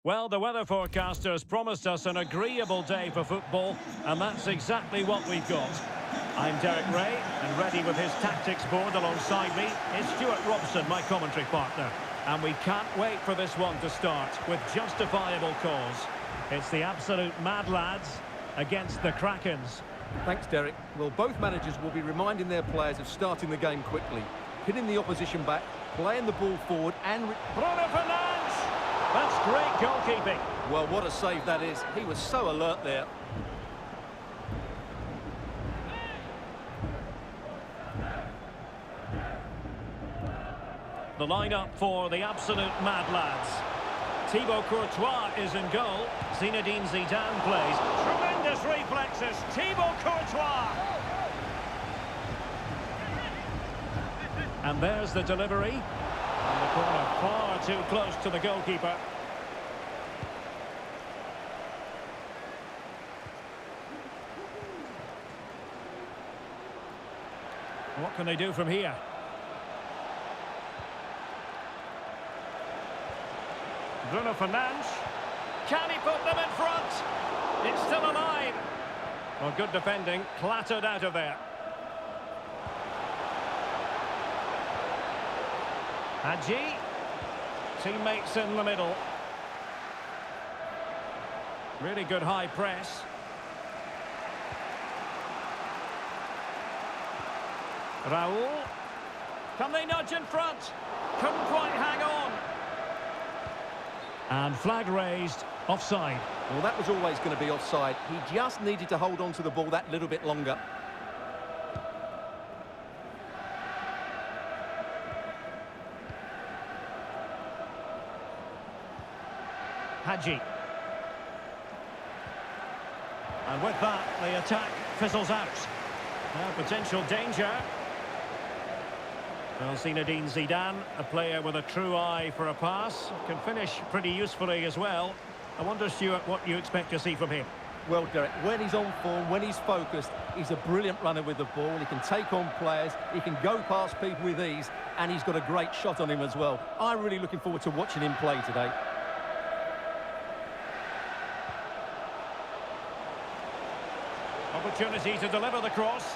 Well, the weather forecasters promised us an agreeable day for football, and that's exactly what we've got. I'm Derek Ray, and ready with his tactics board alongside me is Stuart Robson, my commentary partner. And we can't wait for this one to start with justifiable cause. It's the absolute Mad Lads against the Krakens. Thanks, Derek. Well, both managers will be reminding their players of starting the game quickly, hitting the opposition back, playing the ball forward and... Bruno Fernandes! That's great goalkeeping. Well, what a save that is. He was so alert there. The lineup for the absolute Mad Lads. Thibaut Courtois is in goal. Zinedine Zidane plays. Tremendous reflexes. Thibaut Courtois. And there's the delivery. And the corner far too close to the goalkeeper. What can they do from here? Bruno Fernandes. Can he put them in front? It's still alive. Well, good defending. Clattered out of there. Hadji. Teammates in the middle. Really good high press. Raul. Can they nudge in front? Couldn't quite hang on. And flag raised, offside. Well, that was always going to be offside. He just needed to hold on to the ball that little bit longer. Hadji. And with that, the attack fizzles out. Now potential danger. Well, Zinedine Zidane, a player with a true eye for a pass, can finish pretty usefully as well. I wonder, Stuart, what you expect to see from him. Well, Derek, when he's on form, when he's focused, he's a brilliant runner with the ball. He can take on players, he can go past people with ease, and he's got a great shot on him as well. I'm really looking forward to watching him play today. Opportunity to deliver the cross.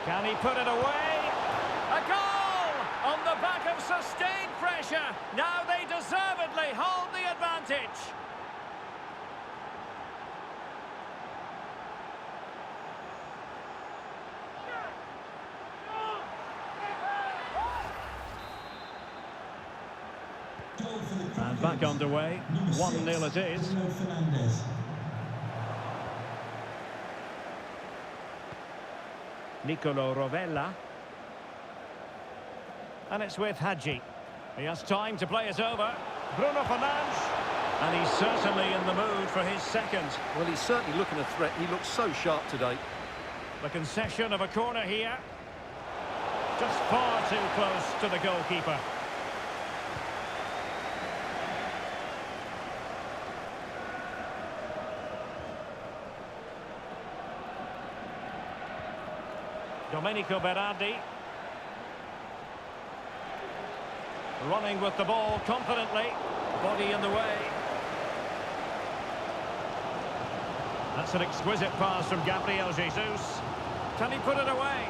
Can he put it away? A goal! On the back of sustained pressure. Now they deservedly hold the advantage. And back underway, 1-0 it is. Nicolo Rovella. And it's with Hadji. He has time to play it over. Bruno Fernandes. And he's certainly in the mood for his second. Well, he's certainly looking a threat. He looks so sharp today. The concession of a corner here. Just far too close to the goalkeeper. Domenico Berardi. Running with the ball confidently. Body in the way. That's an exquisite pass from Gabriel Jesus. Can he put it away?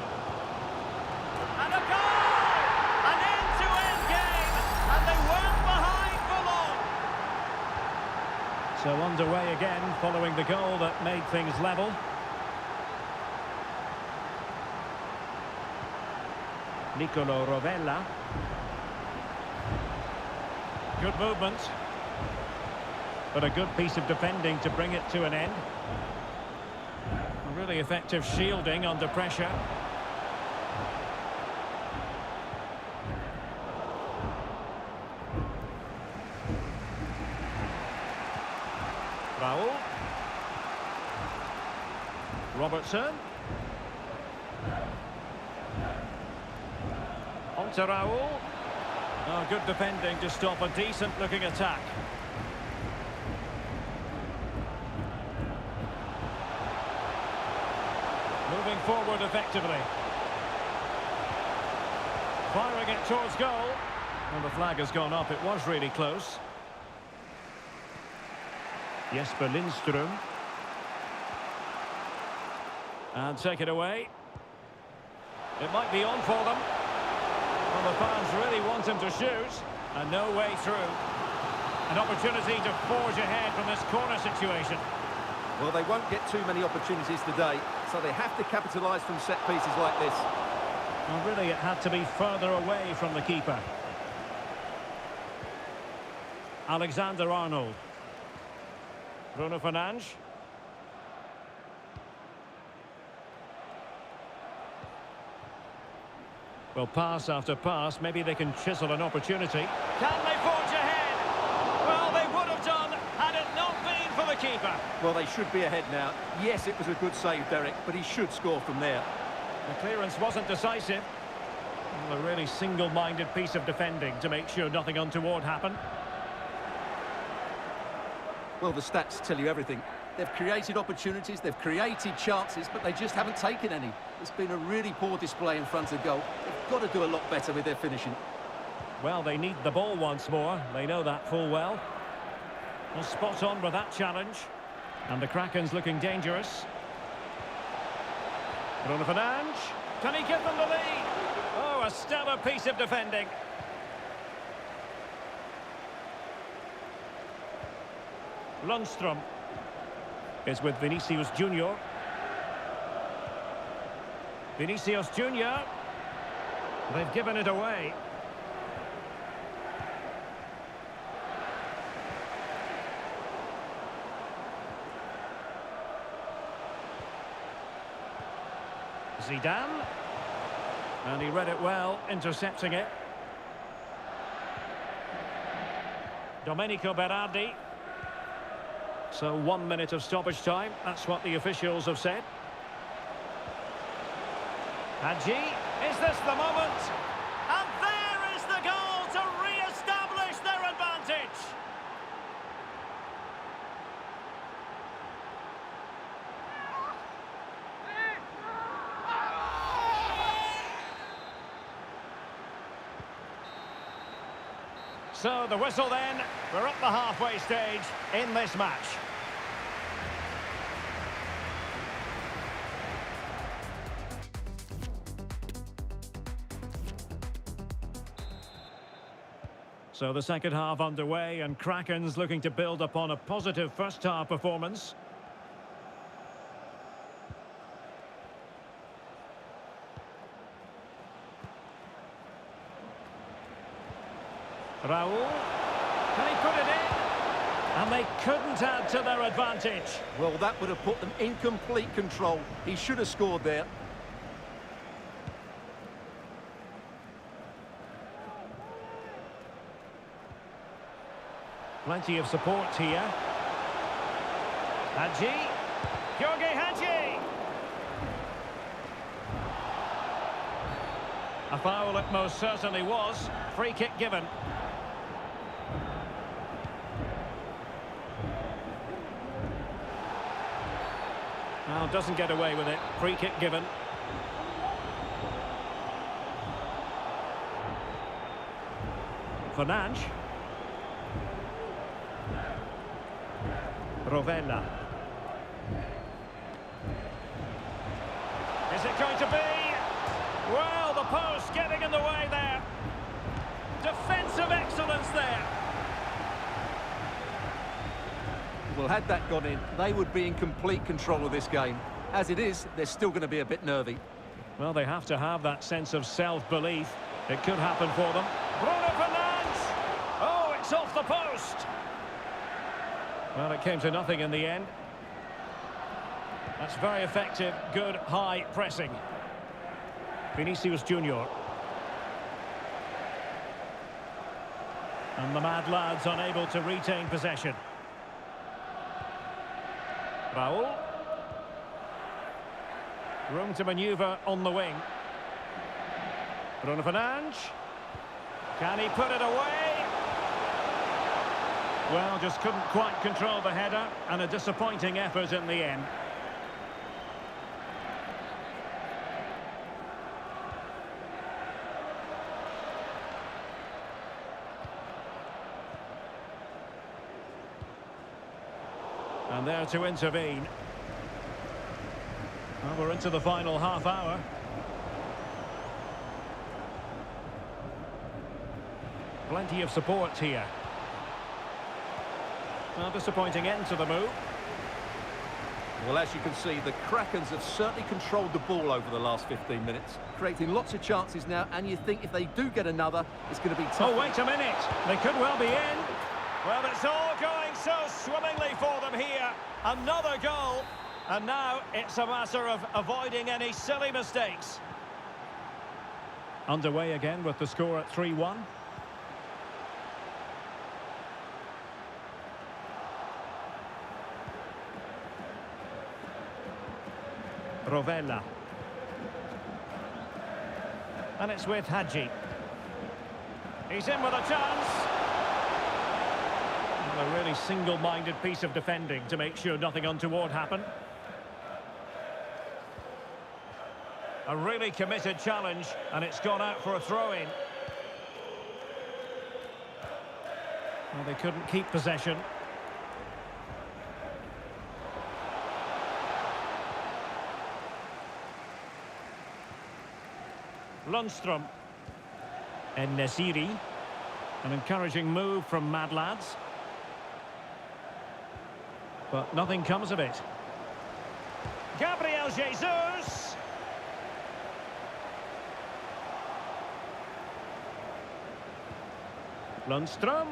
And a goal! An end-to-end game! And they weren't behind for long! So underway again, following the goal that made things level. Nicolo Rovella. Good movement. But a good piece of defending to bring it to an end. A really effective shielding under pressure. Raul. Robertson. On to Raul. Oh, good defending to stop a decent-looking attack. Moving forward effectively. Firing it towards goal. Well, the flag has gone up. It was really close. Jesper Lindström. And take it away. It might be on for them. Well, the fans really want him to shoot. And no way through. An opportunity to forge ahead from this corner situation. Well, they won't get too many opportunities today, so they have to capitalise from set pieces like this. Well, really, it had to be further away from the keeper. Alexander-Arnold. Bruno Fernandes. Well, pass after pass, maybe they can chisel an opportunity. Can they forge ahead? Well, they would have done had it not been for the keeper. Well, they should be ahead now. Yes, it was a good save, Derek, but he should score from there. The clearance wasn't decisive. Well, a really single-minded piece of defending to make sure nothing untoward happened. Well, the stats tell you everything. They've created opportunities, they've created chances, but they just haven't taken any. It's been a really poor display in front of goal. They've got to do a lot better with their finishing. Well, they need the ball once more. They know that full well. Well, spot on with that challenge. And the Kraken's looking dangerous. Bruno Fernandes. Can he give them the lead? Oh, a stellar piece of defending. Lundstrom is with Vinicius Junior. Vinicius Junior. They've given it away. Zidane. And he read it well, intercepting it. Domenico Berardi. So 1 minute of stoppage time. That's what the officials have said. Hadji, is this the moment? And there is the goal to re-establish their advantage. So the whistle then. We're at the halfway stage in this match. So the second half underway, and Kraken's looking to build upon a positive first half performance. Raul. Can he put it in? And they couldn't add to their advantage. Well, that would have put them in complete control. He should have scored there. Plenty of support here. Hadji. Jorge Hadji. A foul it most certainly was. Free kick given. Well, doesn't get away with it. Free kick given. Fernandes. Rovella. Is it going to be? Well, the post getting in the way there. Defensive excellence there. Well, had that gone in, they would be in complete control of this game. As it is, they're still going to be a bit nervy. Well, they have to have that sense of self-belief. It could happen for them. Bruno Fernandes! Oh, it's off the post! Well, it came to nothing in the end. That's very effective, good, high pressing. Vinicius Junior. And the Mad Lads unable to retain possession. Raul. Room to manoeuvre on the wing. Bruno Fernandes. Can he put it away? Well, just couldn't quite control the header, and a disappointing effort in the end. And there to intervene. Well, we're into the final half hour. Plenty of support here. Well, disappointing end to the move. Well, as you can see, the Krakens have certainly controlled the ball over the last 15 minutes, creating lots of chances now, and you think if they do get another, it's going to be tough. Oh, wait a minute. They could well be in. Well, it's all going so swimmingly for them here. Another goal. And now it's a matter of avoiding any silly mistakes. Underway again with the score at 3-1. Rovella. And it's with Hadji. He's in with a chance. And a really single-minded piece of defending to make sure nothing untoward happened. A really committed challenge, and it's gone out for a throw-in. Well, they couldn't keep possession. Lundstrom. And Nesiri. An encouraging move from Mad Lads. But nothing comes of it. Gabriel Jesus! Lundstrom.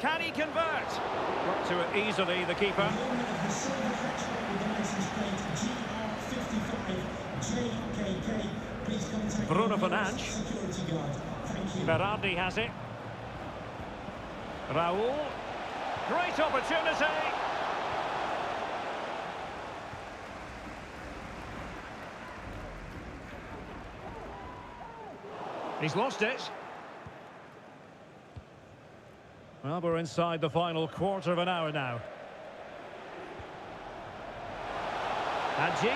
Can he convert? Got to it easily, the keeper. Bruno Fernandes. Berardi has it. Raul. Great opportunity. He's lost it. Well, we're inside the final quarter of an hour now. Hadji.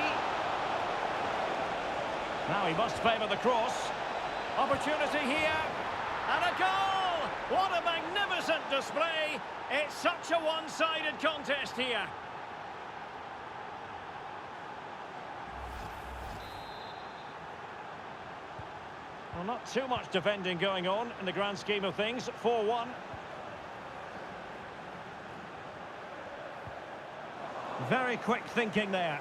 Now he must favour the cross. Opportunity here. And a goal! What a magnificent display. It's such a one-sided contest here. Well, not too much defending going on in the grand scheme of things. 4-1. Very quick thinking there.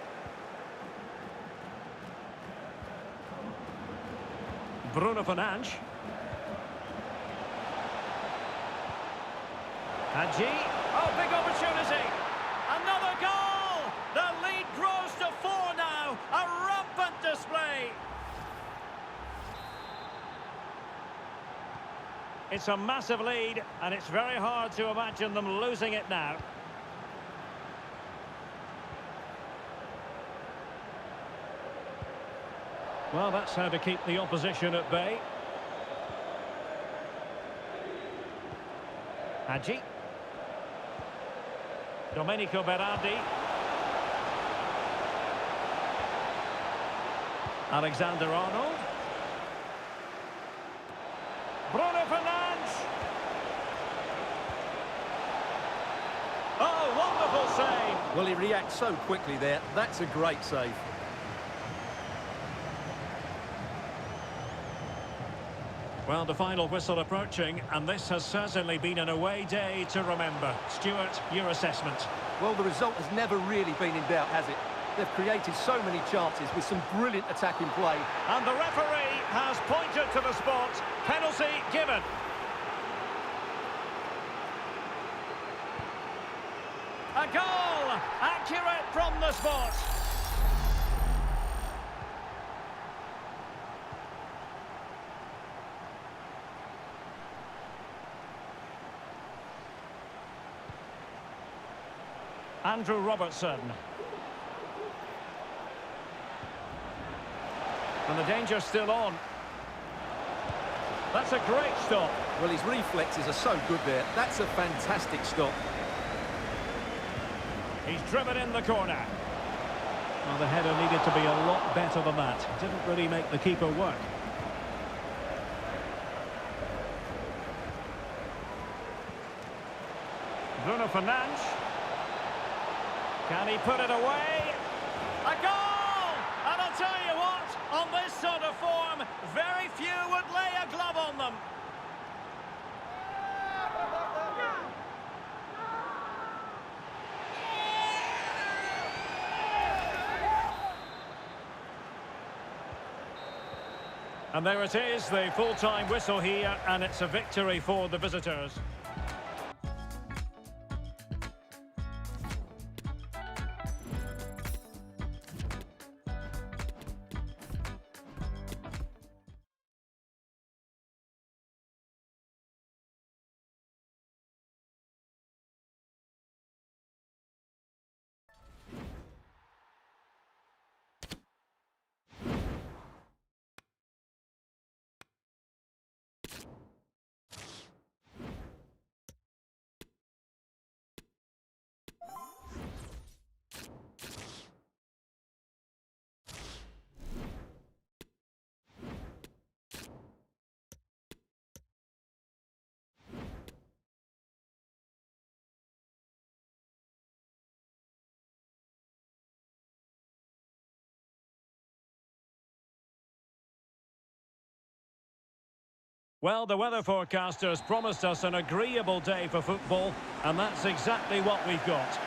Bruno Fernandes. Hadji. Oh, big opportunity. Another goal! The lead grows to 4 now. A rampant display. It's a massive lead, and it's very hard to imagine them losing it now. Well, that's how to keep the opposition at bay. Hadji. Domenico Berardi. Alexander-Arnold. Bruno Fernandes. Oh, wonderful save. Well, he reacts so quickly there. That's a great save. Well, the final whistle approaching, and this has certainly been an away day to remember. Stuart, your assessment? Well, the result has never really been in doubt, has it? They've created so many chances with some brilliant attacking play. And the referee has pointed to the spot. Penalty given. A goal! Accurate from the spot. Andrew Robertson. And the danger's still on. That's a great stop. Well, his reflexes are so good there. That's a fantastic stop. He's driven in the corner. Well, the header needed to be a lot better than that. Didn't really make the keeper work. Bruno Fernandes. Can he put it away? A goal! And I'll tell you what, on this sort of form, very few would lay a glove on them. And there it is, the full-time whistle here, and it's a victory for the visitors. Well, the weather forecasters promised us an agreeable day for football, and that's exactly what we've got.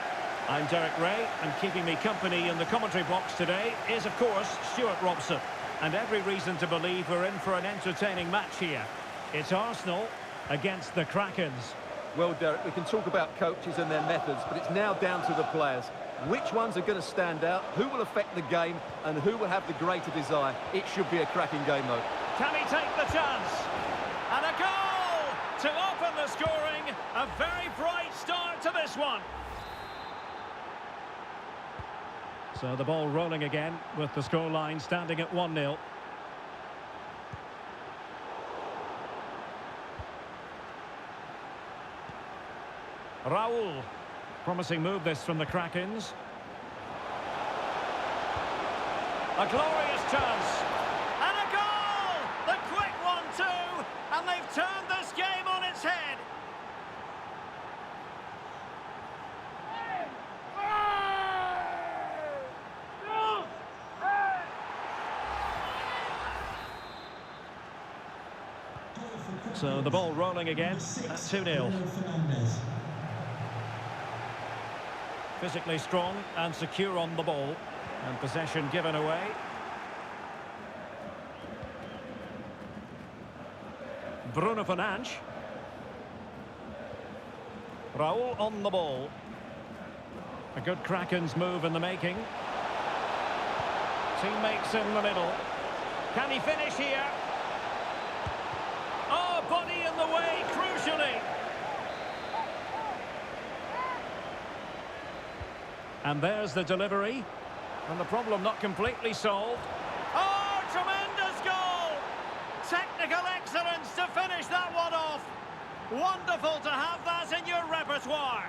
I'm Derek Ray, and keeping me company in the commentary box today is, of course, Stuart Robson. And every reason to believe we're in for an entertaining match here. It's Arsenal against the Krakens. Well, Derek, we can talk about coaches and their methods, but it's now down to the players. Which ones are going to stand out, who will affect the game, and who will have the greater desire? It should be a cracking game, though. Can he take the chance? And a goal to open the scoring. A very bright start to this one. So the ball rolling again with the scoreline standing at 1-0. Raul. Promising move this from the Krakens. A glorious chance. And a goal! The quick one too. And they've turned this game on its head. So the ball rolling again at 2-0. Physically strong and secure on the ball. And possession given away. Bruno Fernandes. Raul on the ball. A good Kraken's move in the making. Teammates in the middle. Can he finish here? Oh, body in the way, crucially. And there's the delivery. And the problem not completely solved. Oh, tremendous goal! Technical excellence to finish that one off. Wonderful to have that in your repertoire.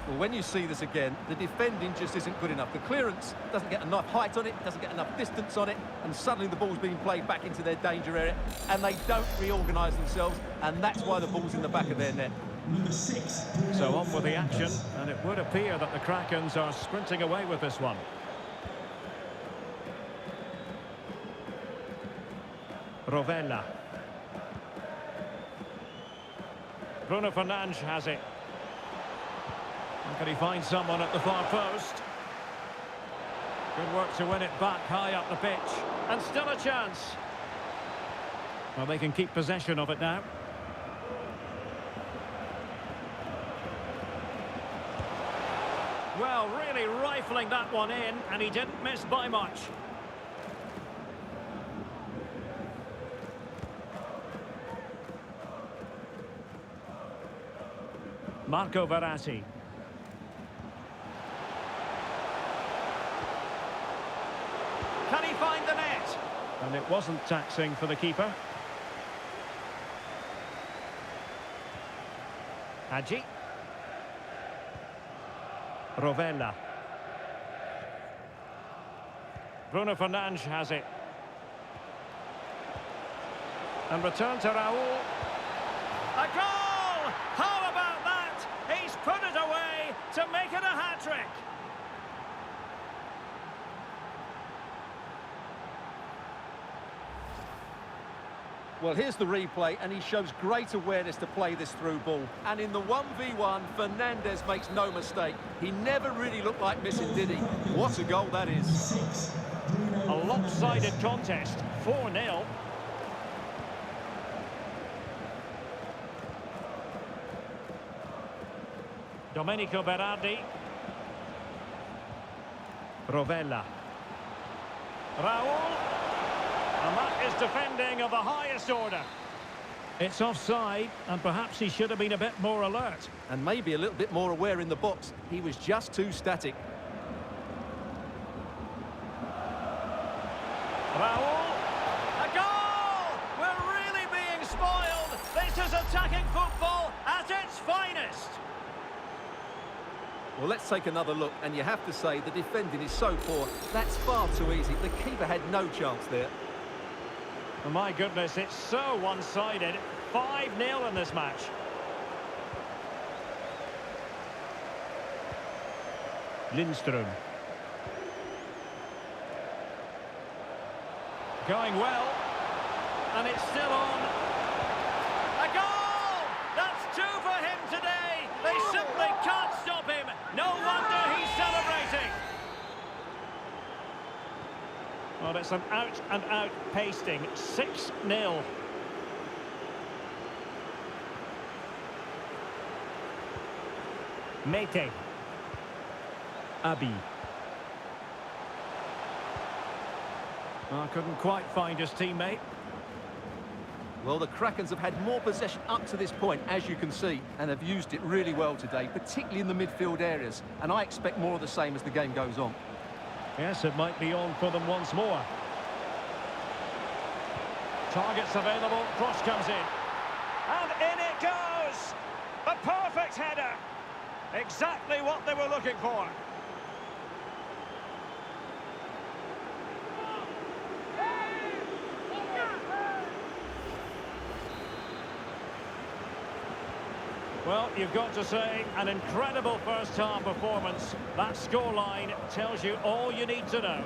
Well, when you see this again, the defending just isn't good enough. The clearance doesn't get enough height on it, doesn't get enough distance on it, and suddenly the ball's being played back into their danger area, and they don't reorganise themselves, and that's why the ball's in the back of their net. Number 6. So on with the action, and it would appear that the Krakens are sprinting away with this one. Rovella. Bruno Fernandes has it. And can he find someone at the far post? Good work to win it back high up the pitch. And still a chance. Well, they can keep possession of it now. Well, really rifling that one in, and he didn't miss by much. Marco Verratti. Can he find the net? And it wasn't taxing for the keeper. Hadji. Rovella. Bruno Fernandes has it. And return to Raul. A goal! How about that? He's put it away to make it a hat-trick. Well, here's the replay, and he shows great awareness to play this through ball. And in the 1v1, Fernandes makes no mistake. He never really looked like missing, did he? What a goal that is. 6. A lopsided contest, 4-0. Domenico Berardi. Rovella. Raul. And that is defending of the highest order. It's offside, and perhaps he should have been a bit more alert. And maybe a little bit more aware in the box. He was just too static. Raul. A goal! We're really being spoiled. This is attacking football at its finest. Well, let's take another look, and you have to say the defending is so poor. That's far too easy. The keeper had no chance there. Oh my goodness, it's so one-sided. 5-0 in this match. Lindström. Going well. And it's still on. A goal! That's 2 for him today. They simply can't stop him. No wonder he's celebrating. Well, it's an out-and-out pasting. 6-0. Mete. Abi. Couldn't quite find his teammate. Well, the Krakens have had more possession up to this point, as you can see, and have used it really well today, particularly in the midfield areas. And I expect more of the same as the game goes on. Yes, it might be on for them once more. Targets available, cross comes in. And in it goes! A perfect header! Exactly what they were looking for. Well, you've got to say, an incredible first-half performance. That scoreline tells you all you need to know.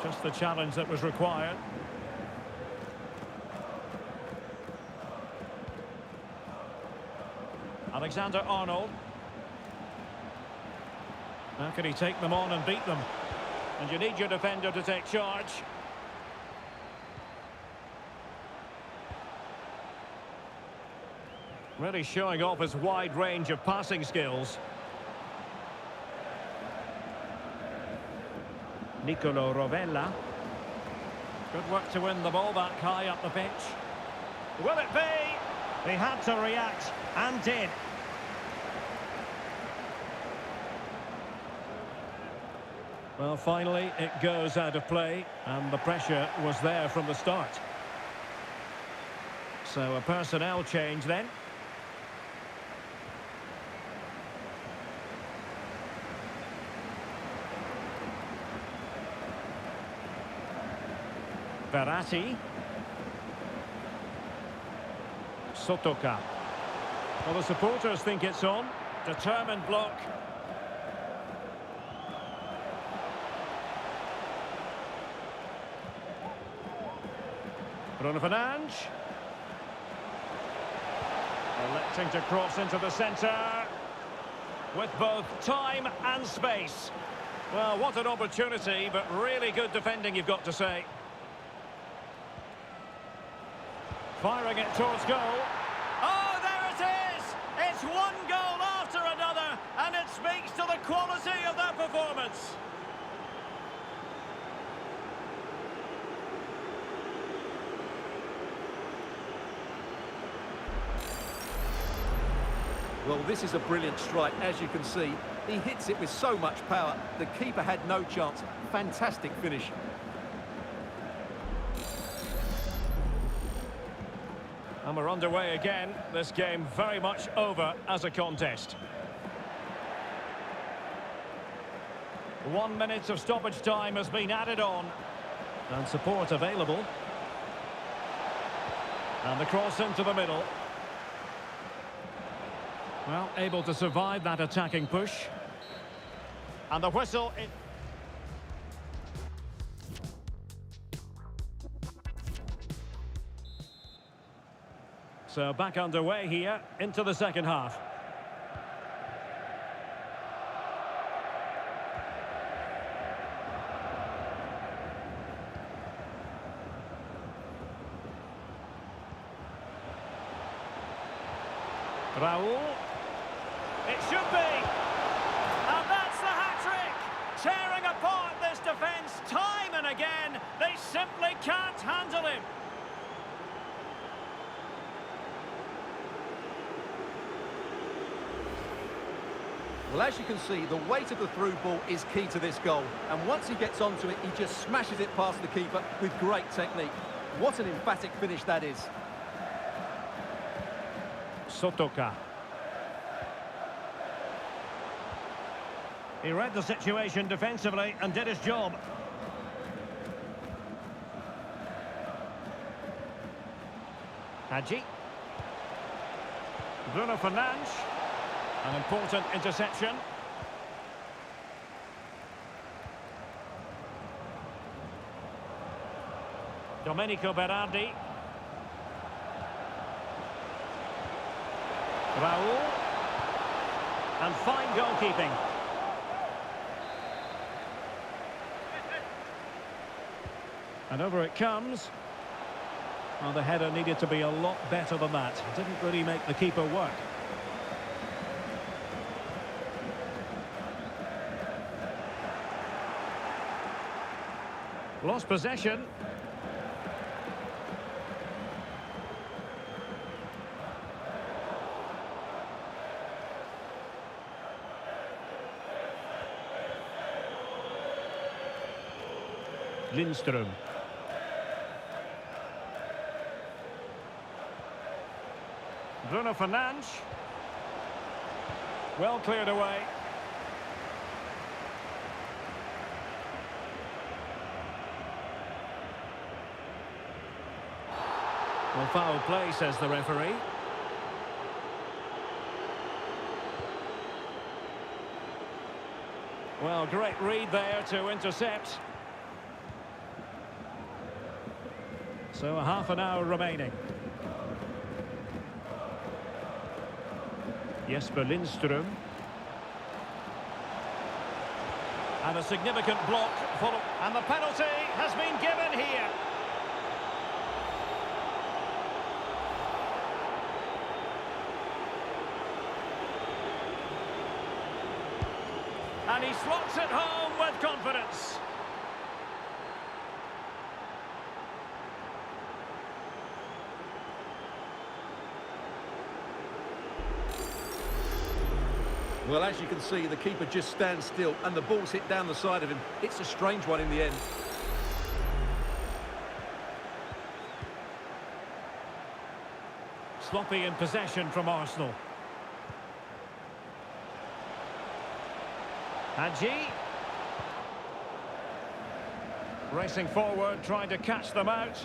Just the challenge that was required. Alexander-Arnold. How can he take them on and beat them? And you need your defender to take charge. Really showing off his wide range of passing skills. Nicolo Rovella. Good work to win the ball back high up the pitch. Will it be? He had to react, and did. Well, finally, it goes out of play, and the pressure was there from the start. So a personnel change then. Verratti. Sotoka. Well, the supporters think it's on. Determined block. Bruno Fernandes. Electing to cross into the centre. With both time and space. Well, what an opportunity, but really good defending, you've got to say. Firing it towards goal. Oh, there it is! It's one goal after another, and it speaks to the quality of their performance. Well, this is a brilliant strike, as you can see. He hits it with so much power. The keeper had no chance. Fantastic finish. And we're underway again. This game very much over as a contest. 1 minute of stoppage time has been added on. And support available. And the cross into the middle. Well, able to survive that attacking push. And the whistle... So back underway here into the second half. Raul. It should be. And that's the hat-trick. Tearing apart this defence time and again. They simply can't handle him. Well, as you can see, the weight of the through ball is key to this goal. And once he gets onto it, he just smashes it past the keeper with great technique. What an emphatic finish that is. Sotoka. He read the situation defensively and did his job. Hadji. Bruno Fernandes. An important interception. Domenico Berardi. Raul. And fine goalkeeping. And over it comes. Well, the header needed to be a lot better than that. Didn't really make the keeper work. Lost possession. Lindström. Bruno Fernandes. Well cleared away. Well, foul play, says the referee. Well, great read there to intercept. So a half an hour remaining. Jesper Lindström. And a significant block. And the penalty has been given here. And he slots it home with confidence. Well, as you can see, the keeper just stands still and the ball's hit down the side of him. It's a strange one in the end. Sloppy in possession from Arsenal. Hadji. Racing forward, trying to catch them out.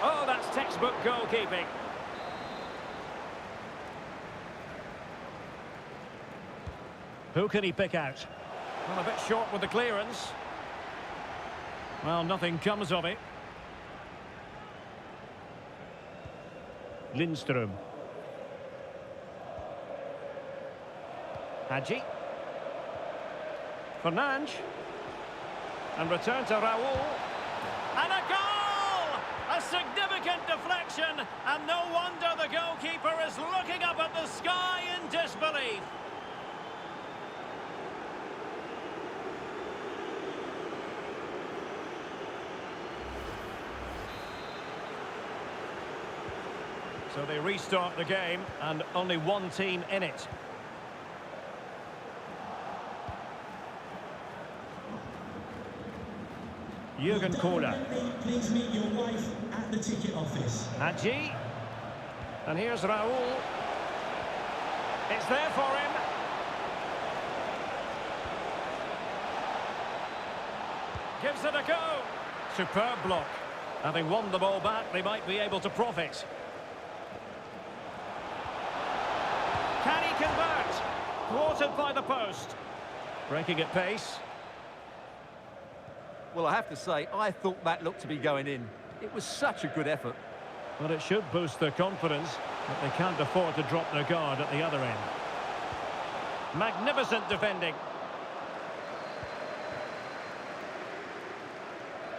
Oh, that's textbook goalkeeping. Who can he pick out? Well, a bit short with the clearance. Well, nothing comes of it. Lindström. Hadji. Fernandes. And return to Raul. And a goal! A significant deflection, and no wonder the goalkeeper is looking up at the sky in disbelief. So they restart the game, and only one team in it. Jürgen Kohler. Please meet your wife at the ticket office. Hadji. And here's Raul. It's there for him. Gives it a go. Superb block. Having won the ball back, they might be able to profit. Can he convert? Thwarted by the post. Breaking at pace. Well, I have to say, I thought that looked to be going in. It was such a good effort. But it should boost their confidence, but they can't afford to drop their guard at the other end. Magnificent defending.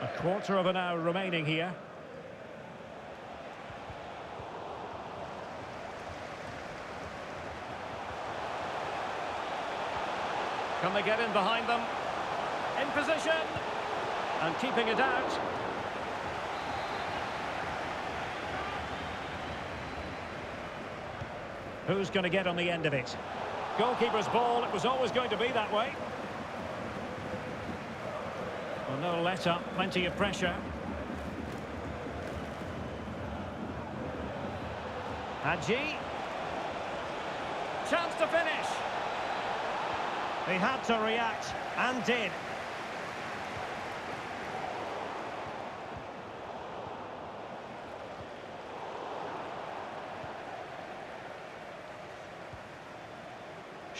A quarter of an hour remaining here. Can they get in behind them? In position. And keeping it out. Who's going to get on the end of it? Goalkeeper's ball, it was always going to be that way. Well, no let up, plenty of pressure. Hadji. Chance to finish. He had to react, and did.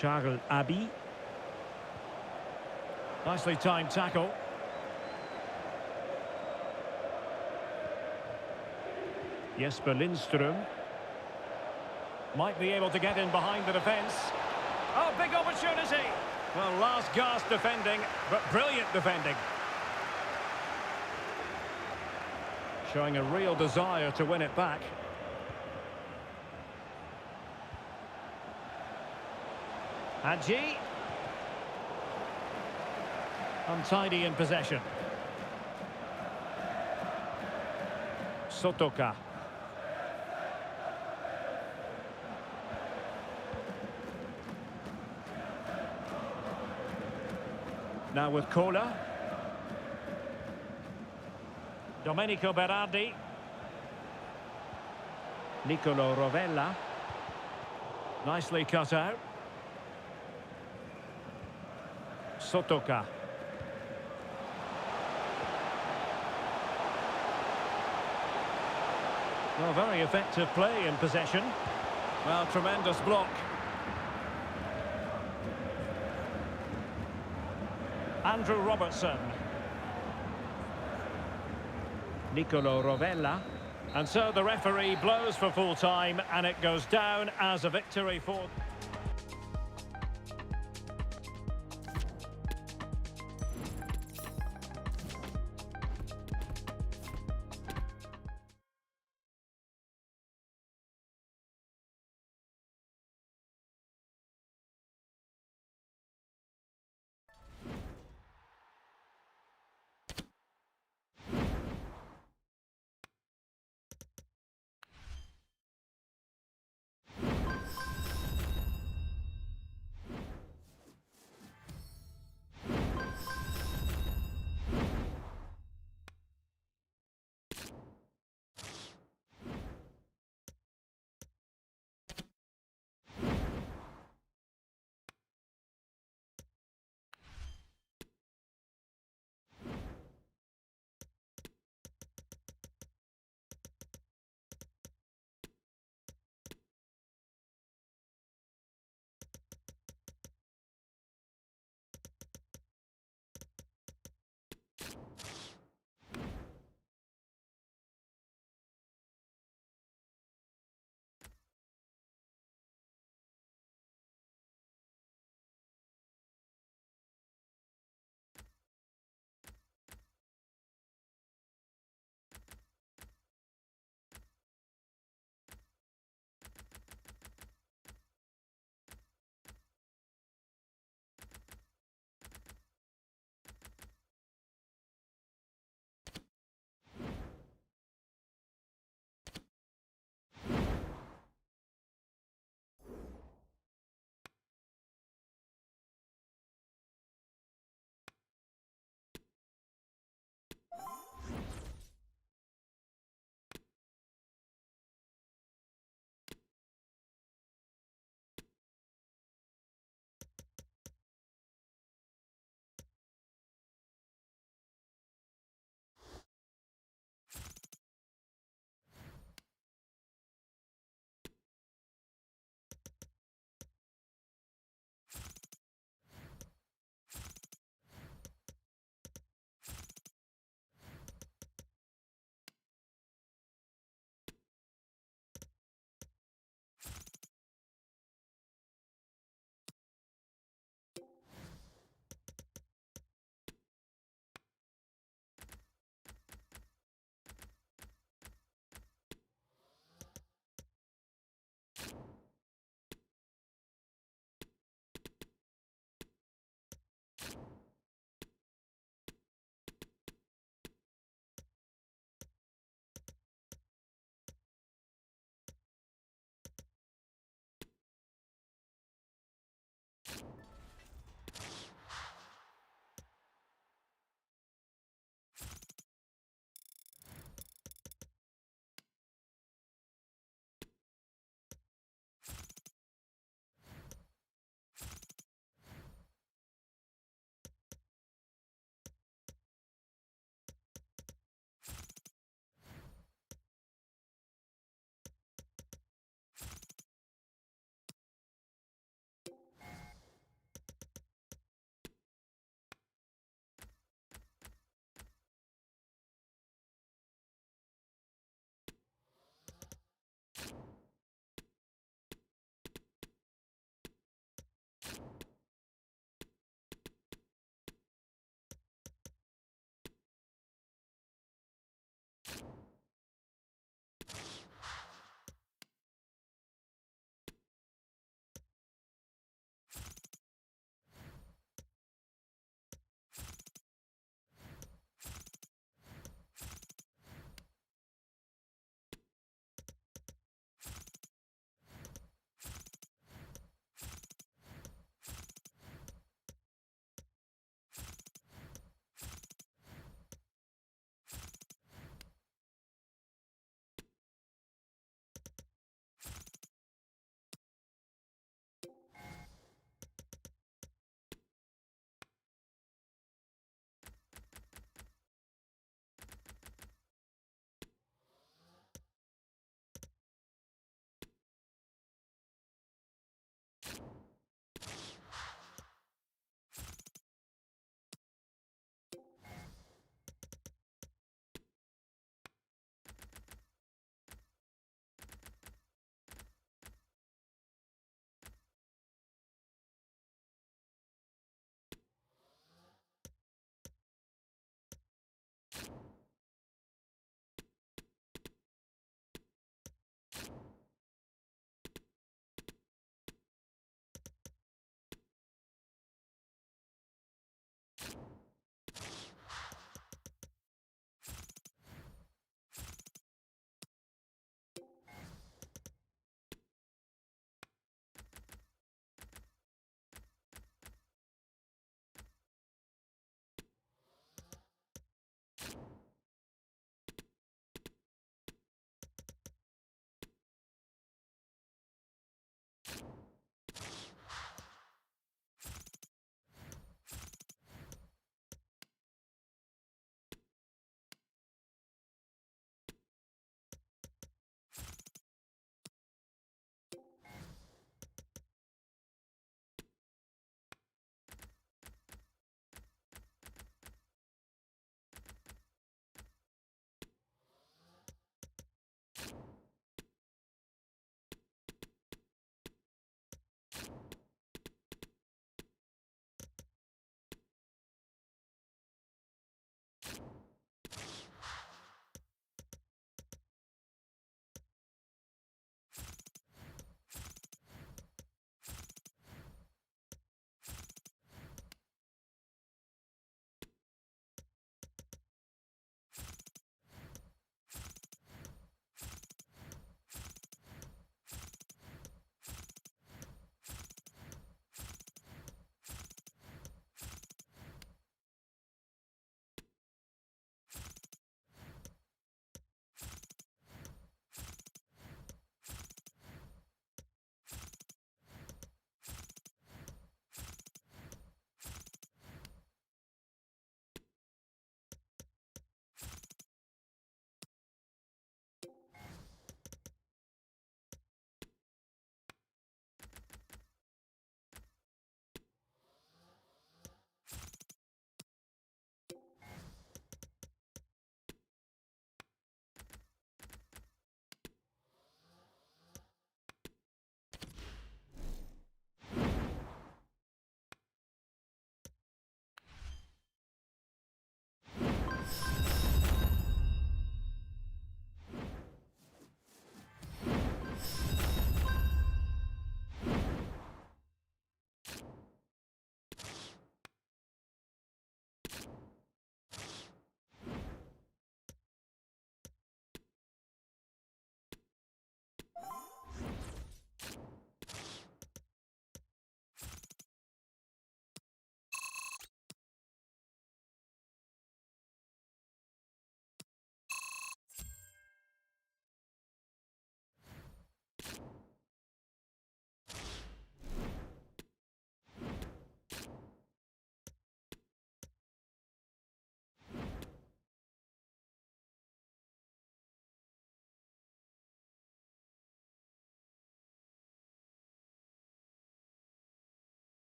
Charles Abbey. Nicely timed tackle. Jesper Lindström. Might be able to get in behind the defence. Oh, big opportunity. Well, last gasp defending, but brilliant defending. Showing a real desire to win it back. Hadji. Untidy in possession. Sotoka. Now with Kohler. Domenico Berardi. Nicolo Rovella. Nicely cut out. Sotoka. Well, very effective play in possession. Well, tremendous block. Andrew Robertson. Nicolo Rovella. And so the referee blows for full time, and it goes down as a victory for...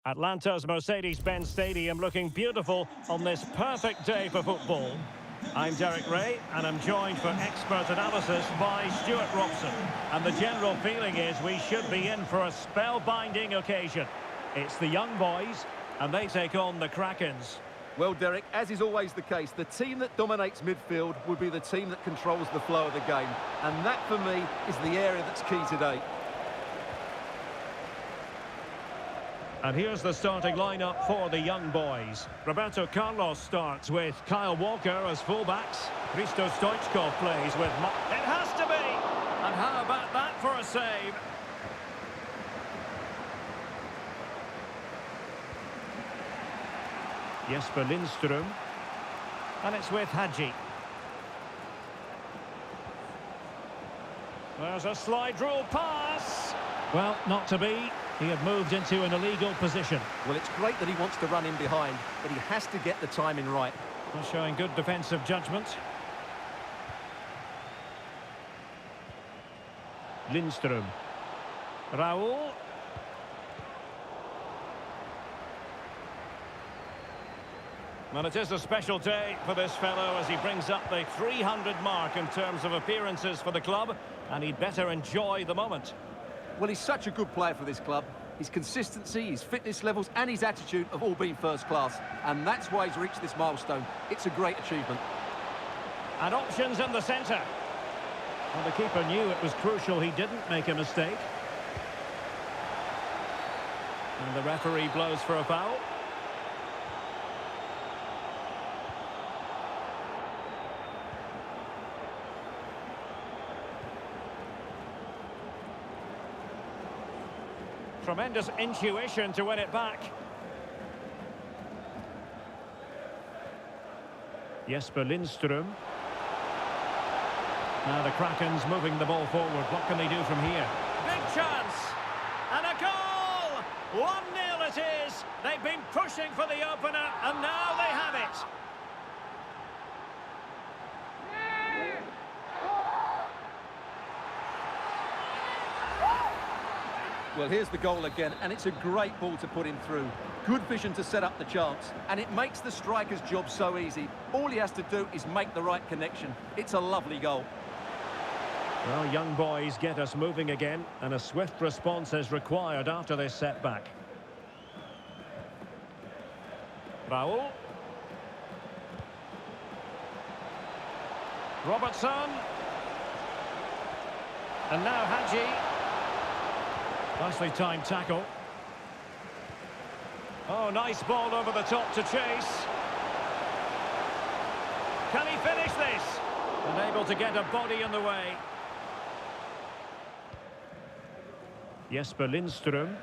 Atlanta's Mercedes-Benz Stadium looking beautiful on this perfect day for football. I'm Derek Ray, and I'm joined for expert analysis by Stuart Robson. And the general feeling is we should be in for a spellbinding occasion. It's the young boys, and they take on the Krakens. Well, Derek, as is always the case, the team that dominates midfield will be the team that controls the flow of the game. And that, for me, is the area that's key today. And here's the starting lineup for the young boys. Roberto Carlos starts with Kyle Walker as fullbacks. Hristo Stoichkov plays with... It has to be! And how about that for a save? Jesper Lindström. And it's with Hadji. There's a slide rule pass. Well, not to be. He had moved into an illegal position. Well, it's great that he wants to run in behind, but he has to get the timing right. Showing good defensive judgment. Lindström. Raul. Well, it is a special day for this fellow as he brings up the 300 mark in terms of appearances for the club, and he'd better enjoy the moment. Well, he's such a good player for this club. His consistency, his fitness levels and his attitude have all been first class. And that's why he's reached this milestone. It's a great achievement. And options in the centre. Well, the keeper knew it was crucial he didn't make a mistake. And the referee blows for a foul. Tremendous intuition to win it back. Jesper Lindström. Now the Kraken's moving the ball forward. What can they do from here? Big chance! And a goal! 1-0 it is! They've been pushing for the opener, and now they have it! Well, here's the goal again, and it's a great ball to put him through. Good vision to set up the chance, and it makes the striker's job so easy. All he has to do is make the right connection. It's a lovely goal. Well, young boys get us moving again, and a swift response is required after this setback. Raul. Robertson. And now Hadji. Nicely timed tackle. Oh, nice ball over the top to chase. Can he finish this? Unable to get a body in the way. Jesper Lindström.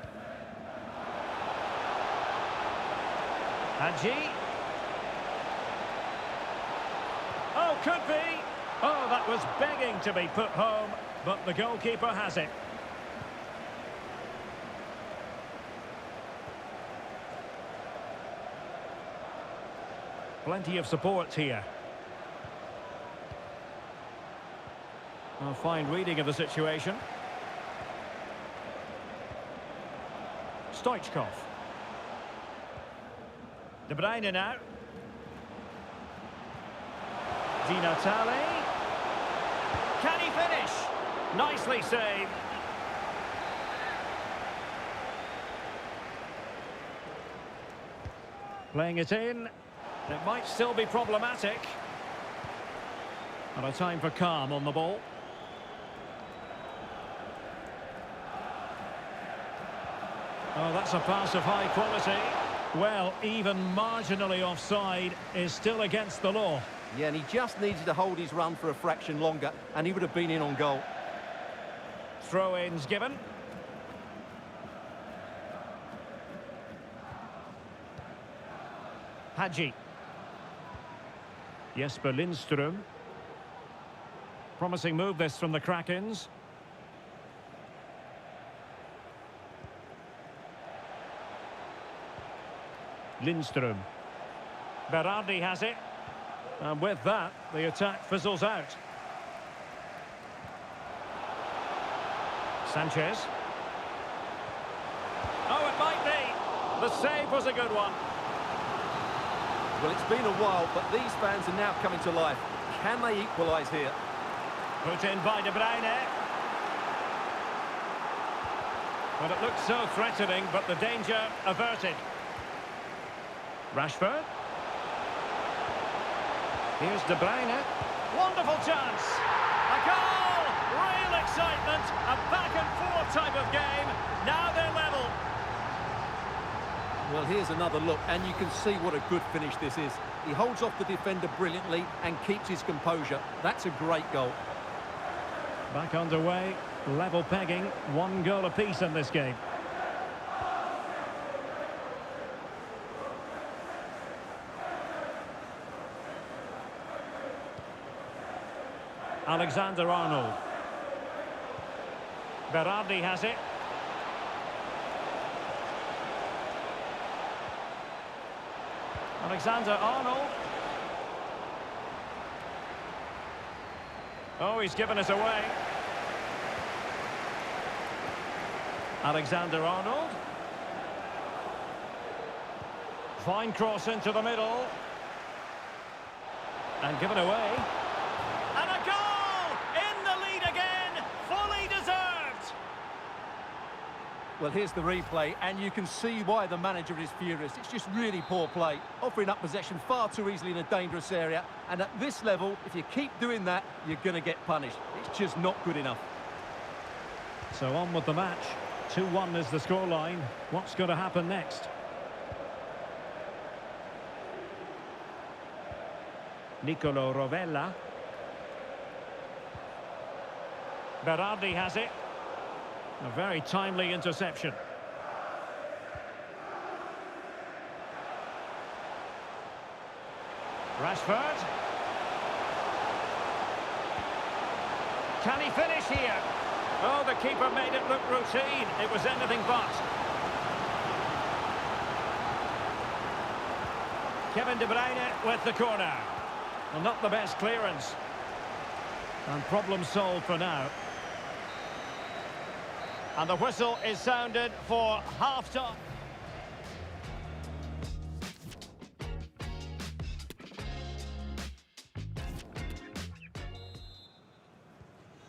Hadji. Oh, could be. Oh, that was begging to be put home, but the goalkeeper has it. Plenty of support here. A fine reading of the situation. Stoichkov. De Bruyne now. Di Natale. Can he finish? Nicely saved. Playing it in. It might still be problematic. And a time for calm on the ball. Oh, that's a pass of high quality. Well, even marginally offside is still against the law. Yeah, and he just needed to hold his run for a fraction longer, and he would have been in on goal. Throw-ins given. Hadji. Jesper Lindström. Promising move this from the Krakens. Lindström. Berardi has it. And with that, the attack fizzles out. Sanchez. Oh, it might be. The save was a good one. Well, it's been a while, but these fans are now coming to life. Can they equalise here? Put in by De Bruyne. Well, it looked so threatening, but the danger averted. Rashford. Here's De Bruyne. Wonderful chance. A goal! Real excitement. A back-and-forth type of game. Now they're level. Well, here's another look, and you can see what a good finish this is. He holds off the defender brilliantly and keeps his composure. That's a great goal. Back underway. Level pegging. 1 goal apiece in this game. Alexander-Arnold. Berardi has it. Alexander-Arnold. Oh, he's given us away. Alexander-Arnold. Fine cross into the middle. And given away. And a goal! In the lead again! Fully deserved! Well, here's the replay, and you can see why the manager is furious. It's just really poor play, offering up possession far too easily in a dangerous area. And at this level, if you keep doing that, you're going to get punished. It's just not good enough. So on with the match. 2-1 is the scoreline. What's going to happen next? Nicolo Rovella. Berardi has it. A very timely interception. Rashford. Can he finish here? Oh, the keeper made it look routine. It was anything but. Kevin De Bruyne with the corner. Well, not the best clearance. And problem solved for now. And the whistle is sounded for half-time.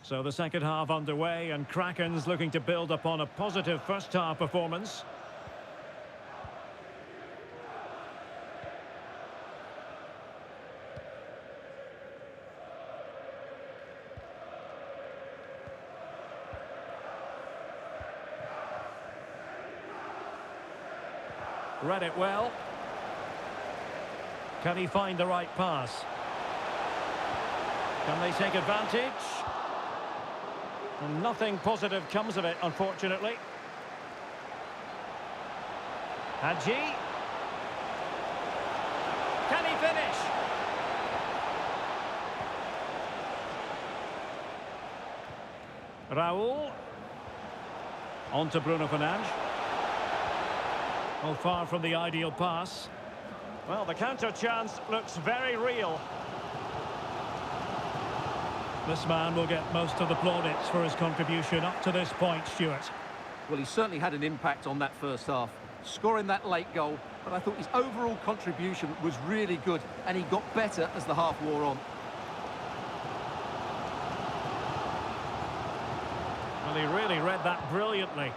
So the second half underway, and Kraken's looking to build upon a positive first-half performance. Read it well. Can he find the right pass? Can they take advantage? And nothing positive comes of it, unfortunately. Hadji. Can he finish? Raul. On to Bruno Fernandes. Oh, far from the ideal pass. Well, the counter chance looks very real. This man will get most of the plaudits for his contribution up to this point, Stuart. Well, he certainly had an impact on that first half, scoring that late goal, but I thought his overall contribution was really good, and he got better as the half wore on. Well, he really read that brilliantly.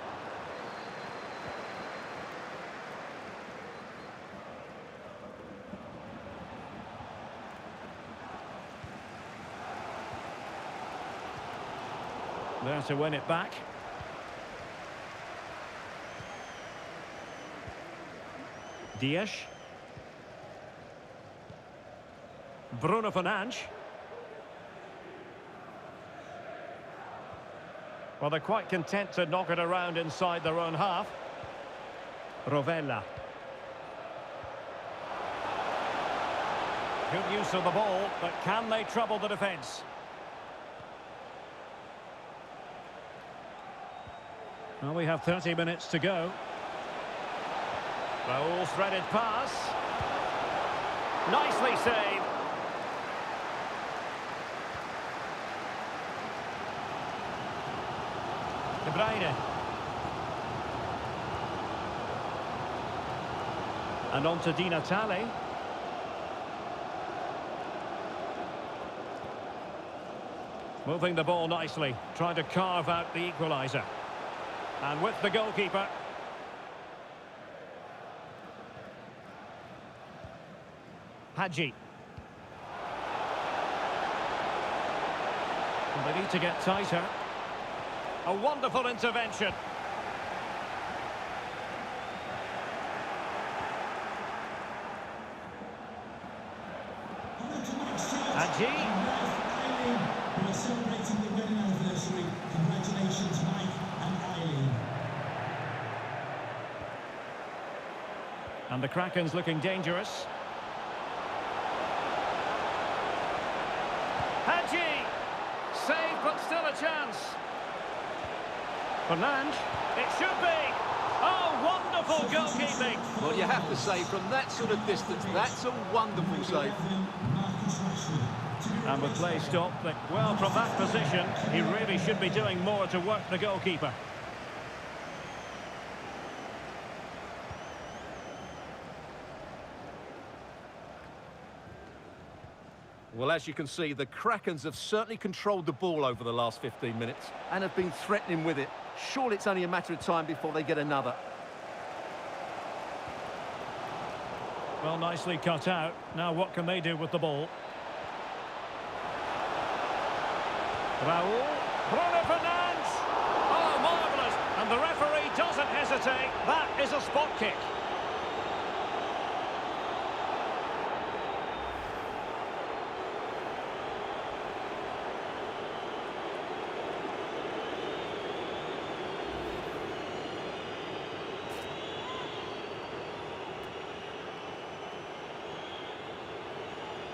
There to win it back. Dias. Bruno Fernandes. Well, they're quite content to knock it around inside their own half. Rovella. Good use of the ball, but can they trouble the defence? Well, we have 30 minutes to go. Raul's threaded pass. Nicely saved. De Bruyne. And on to Di Natale. Moving the ball nicely, trying to carve out the equaliser. And with the goalkeeper. Hadji. And they need to get tighter. A wonderful intervention. Hadji. We are celebrating the wedding anniversary. Congratulations, Mike and Eileen. And the Kraken's looking dangerous. Hadji! Save, but still a chance. Fernand, it should be. Oh, wonderful goalkeeping. Well, you have to say, from that sort of distance, that's a wonderful save. And with play stopped, well, from that position, he really should be doing more to work the goalkeeper. Well, as you can see, the Krakens have certainly controlled the ball over the last 15 minutes and have been threatening with it. Surely it's only a matter of time before they get another. Well, nicely cut out. Now what can they do with the ball? Raul. Bruno Fernandes. Oh, marvellous. And the referee doesn't hesitate. That is a spot kick.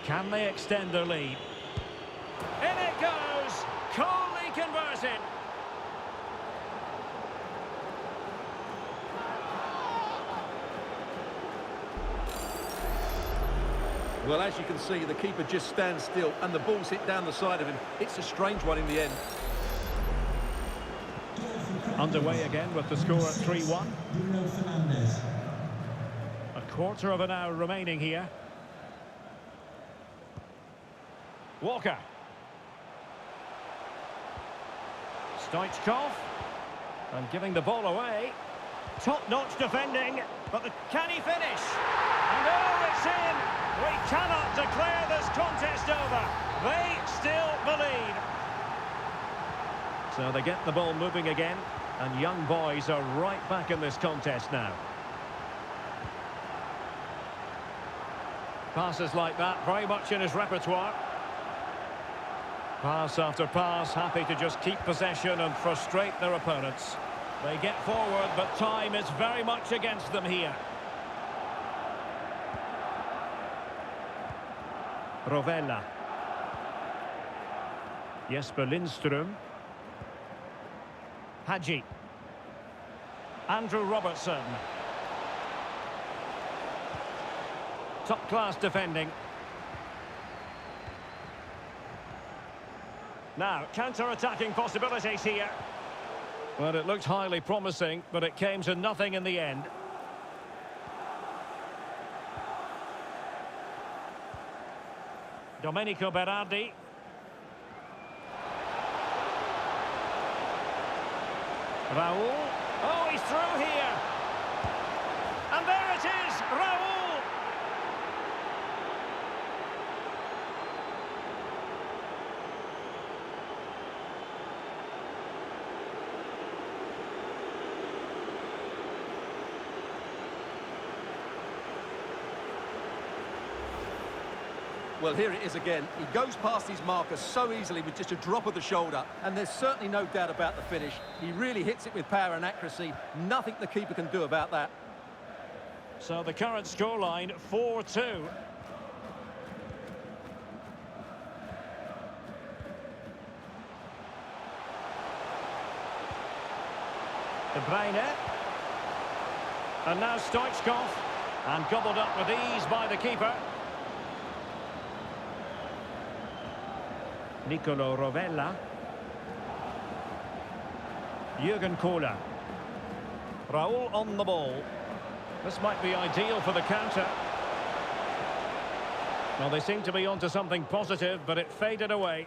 Can they extend their lead? In it goes! Coldly converted! Well, as you can see, the keeper just stands still and the ball's hit down the side of him. It's a strange one in the end. Underway again with the score at 3-1. Bruno Fernandes. A quarter of an hour remaining here. Walker. Stoichkov. And giving the ball away. Top-notch defending. But can he finish? And oh, it's in! We cannot declare this contest over. They still believe. So they get the ball moving again. And young boys are right back in this contest now. Passes like that, very much in his repertoire. Pass after pass, happy to just keep possession and frustrate their opponents. They get forward, but time is very much against them here. Rovella. Jesper Lindström. Hadji. Andrew Robertson. Top-class defending. Now, counter-attacking possibilities here. Well, it looked highly promising, but it came to nothing in the end. Domenico Berardi. Raul. Oh, he's through here. And there it is, Raul. Well, here it is again. He goes past his marker so easily with just a drop of the shoulder, and there's certainly no doubt about the finish. He really hits it with power and accuracy. Nothing the keeper can do about that. So the current scoreline, 4-2. De Bruyne. And now Stoichkov. And gobbled up with ease by the keeper. Nicolo Rovella. Jürgen Kohler. Raul on the ball. This might be ideal for the counter. Well, they seem to be onto something positive, but it faded away.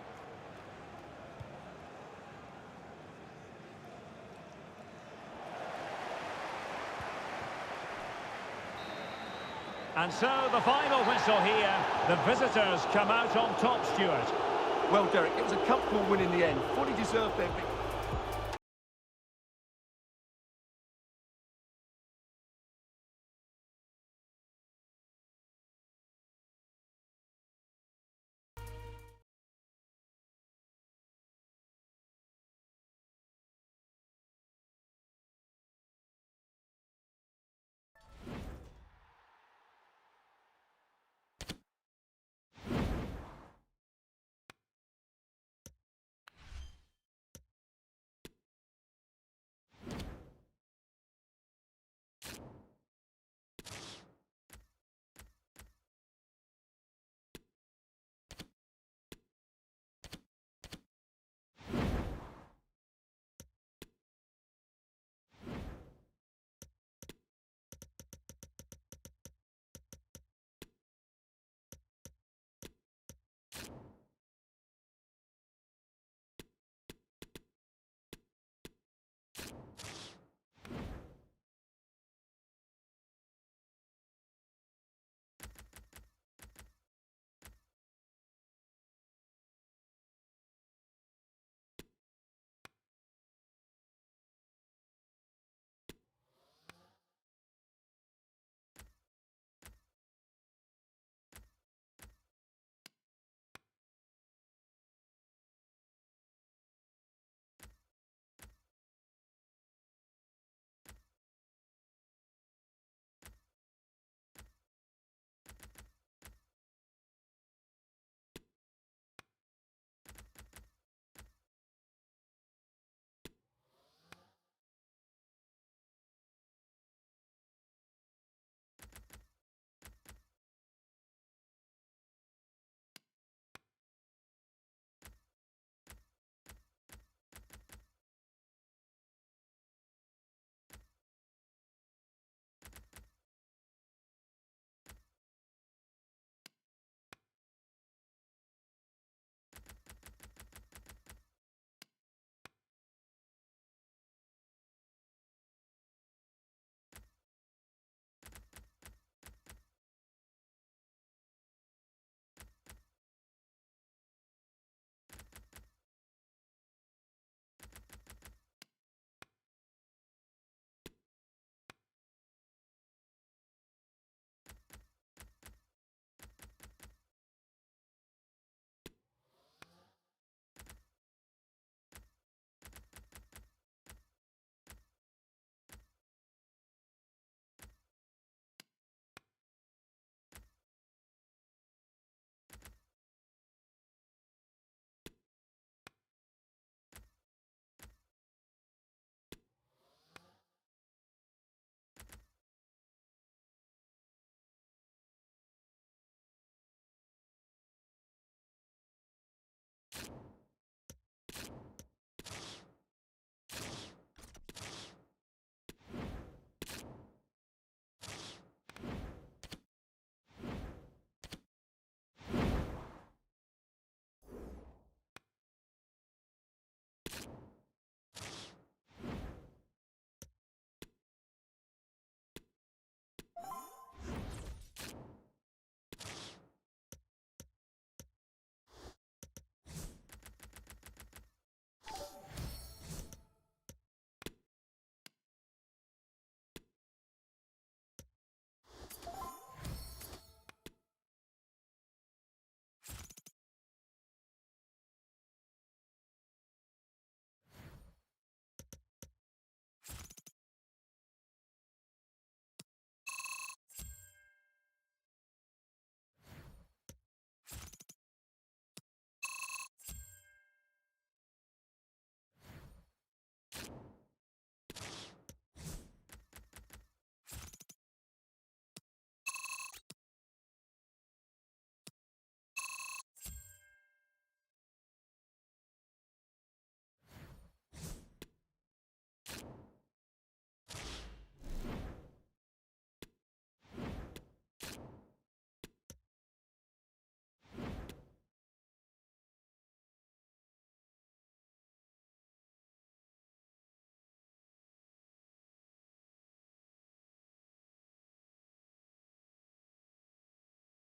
And so the final whistle here. The visitors come out on top, Stuart. Well, Derek, it was a comfortable win in the end. Fully deserved their victory.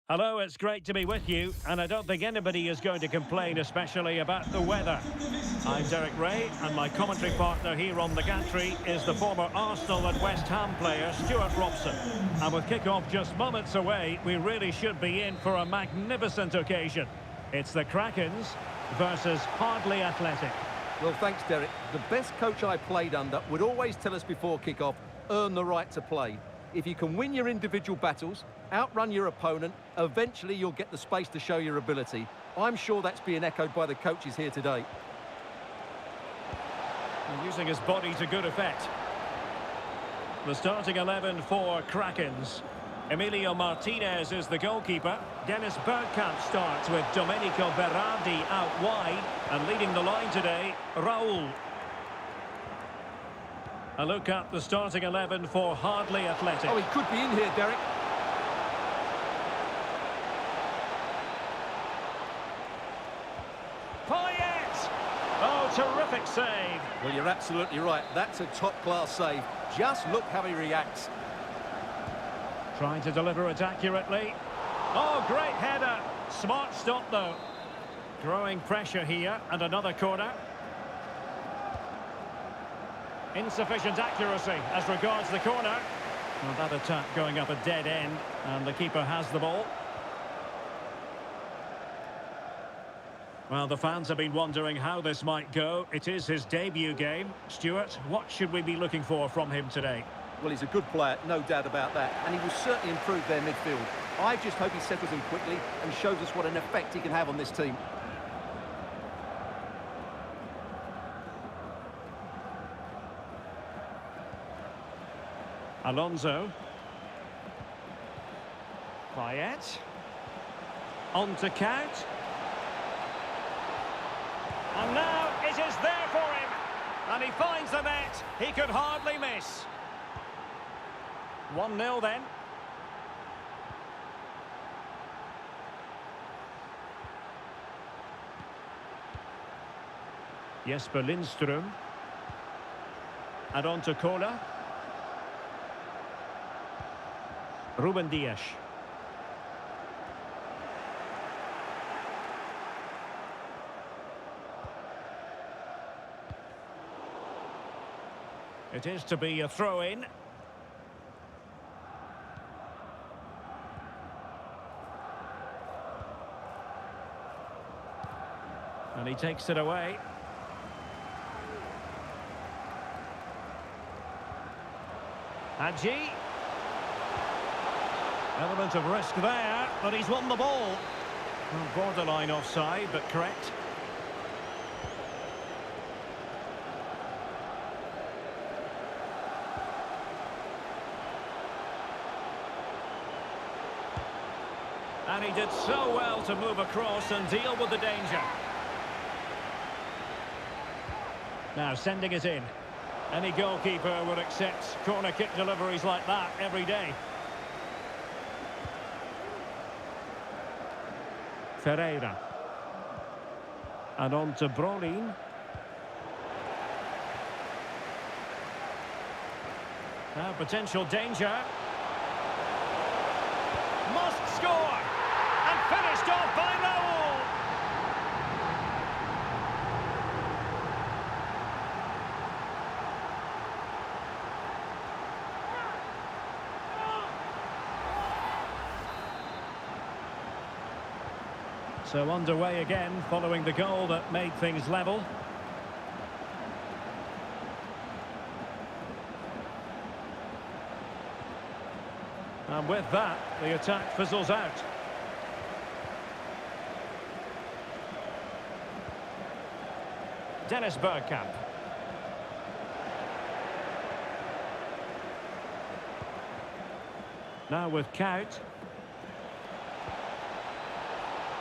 Hello, it's great to be with you, and I don't think anybody is going to complain, especially about the weather. I'm Derek Ray, and my commentary partner here on the gantry is the former Arsenal and West Ham player, Stuart Robson. And with kick-off just moments away, we really should be in for a magnificent occasion. It's the Krakens versus Hardly Athletic. Well, thanks, Derek. The best coach I played under would always tell us before kick-off, earn the right to play. If you can win your individual battles, outrun your opponent, eventually you'll get the space to show your ability. I'm sure that's being echoed by the coaches here today. And using his body to good effect. The starting 11 for Krakens. Emilio Martinez is the goalkeeper. Dennis Bergkamp starts with Domenico Berardi out wide. And leading the line today, Raul. A look at the starting 11 for Hardly Athletic. Oh, he could be in here, Derek. Payet! Oh, terrific save. Well, you're absolutely right. That's a top-class save. Just look how he reacts. Trying to deliver it accurately. Oh, great header. Smart stop, though. Growing pressure here, and another corner. Insufficient accuracy as regards the corner. Well, that attack going up a dead end, and the keeper has the ball. Well, the fans have been wondering how this might go. It is his debut game. Stuart, what should we be looking for from him today? Well, he's a good player, no doubt about that, and he will certainly improve their midfield. I just hope he settles in quickly and shows us what an effect he can have on this team. Alonso. Payet. On to Count. And now it is there for him. And he finds the net. He could hardly miss. 1-0 then. Jesper Lindström. And on to Kola. Ruben Dias. It is to be a throw-in. And he takes it away. Hadji. Element of risk there, but he's won the ball. Well, borderline offside, but correct. And he did so well to move across and deal with the danger. Now sending it in. Any goalkeeper would accept corner kick deliveries like that every day. Ferreira. And on to Brolin. Now potential danger. Must score! And finished off by Raul! So underway again, following the goal that made things level. And with that, the attack fizzles out. Dennis Bergkamp. Now with Count.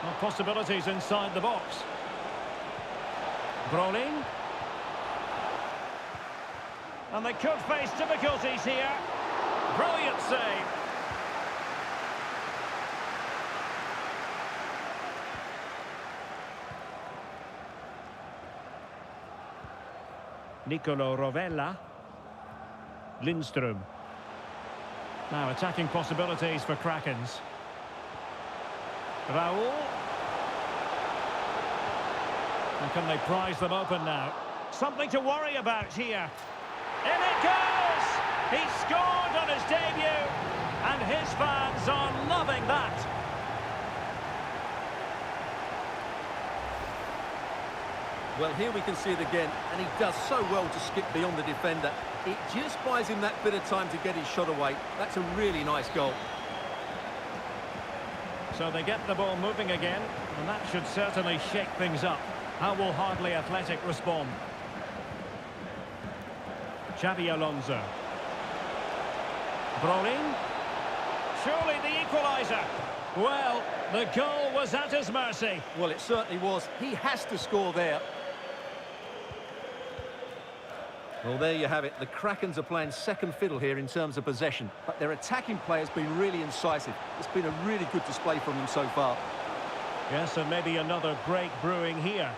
Well, possibilities inside the box. Brolin. And they could face difficulties here. Brilliant save. Nicolo Rovella. Lindström. Now attacking possibilities for Krakens. Raul. And can they prize them open now? Something to worry about here. In it goes! He scored on his debut, and his fans are loving that. Well, here we can see it again, and he does so well to skip beyond the defender. It just buys him that bit of time to get his shot away. That's a really nice goal. So they get the ball moving again, and that should certainly shake things up. How will Hardley Athletic respond? Xabi Alonso. Brolin. Surely the equaliser. Well, the goal was at his mercy. Well, it certainly was. He has to score there. Well, there you have it. The Krakens are playing second fiddle here in terms of possession, but their attacking play has been really incisive. It's been a really good display from them so far. Yes, and maybe another break brewing here.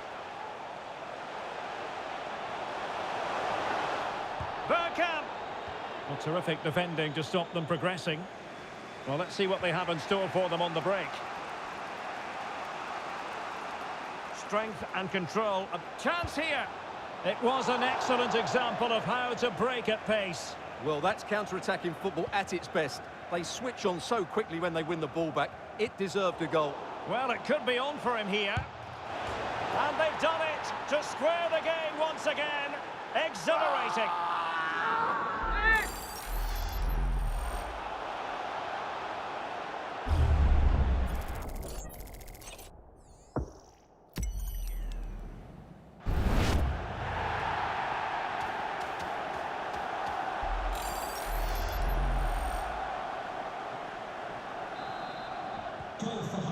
Bergkamp! Well, terrific defending to stop them progressing. Well, let's see what they have in store for them on the break. Strength and control. A chance here. It was an excellent example of how to break at pace. Well, that's counter-attacking football at its best. They switch on so quickly when they win the ball back. It deserved a goal. Well, it could be on for him here. And they've done it to square the game once again. Exhilarating.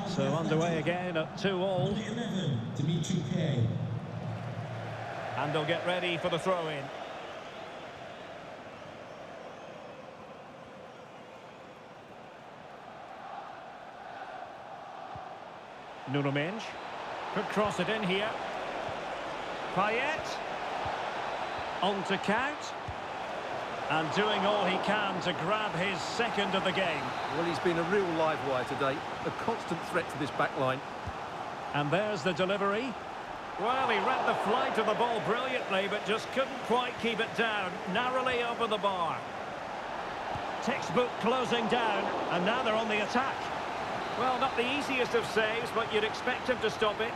So underway again at 2-2. 11, Dimitri Pay. And they'll get ready for the throw-in. Nuno Mendes could cross it in here. Payet on to count. And doing all he can to grab his second of the game. Well, he's been a real live wire today. A constant threat to this back line. And there's the delivery. Well, he read the flight of the ball brilliantly, but just couldn't quite keep it down. Narrowly over the bar. Textbook closing down, and now they're on the attack. Well, not the easiest of saves, but you'd expect him to stop it.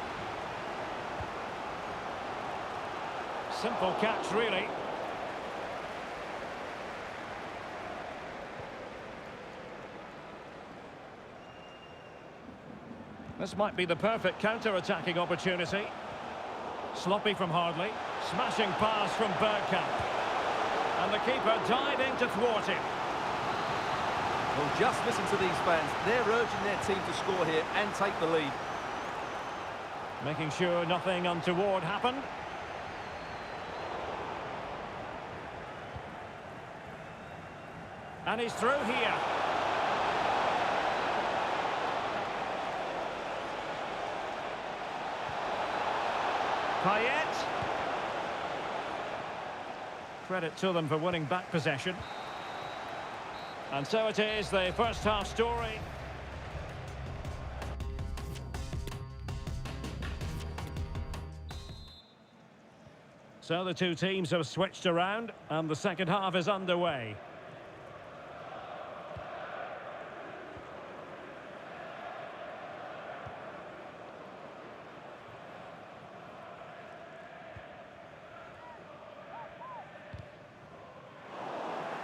Simple catch, really. This might be the perfect counter-attacking opportunity. Sloppy from Hardley. Smashing pass from Bergkamp. And the keeper diving to thwart him. Well, just listen to these fans. They're urging their team to score here and take the lead. Making sure nothing untoward happened. And he's through here. Payet. Credit to them for winning back possession. And so it is, the first half story. So the two teams have switched around and the second half is underway.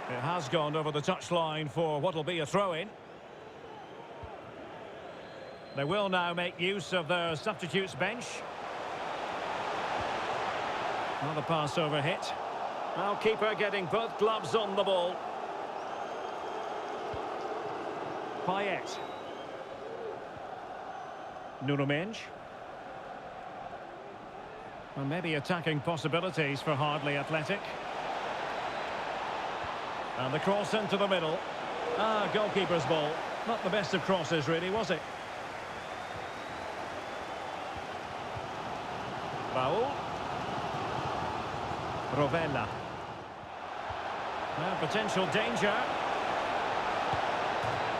It has gone over the touchline for what will be a throw-in. They will now make use of their substitutes bench. Another pass over hit. Now keeper getting both gloves on the ball. Payet. Nuno Mendes. Well, maybe attacking possibilities for Hardley Athletic. And the cross into the middle. Goalkeeper's ball. Not the best of crosses, really, was it? Raul. Rovella. Now potential danger.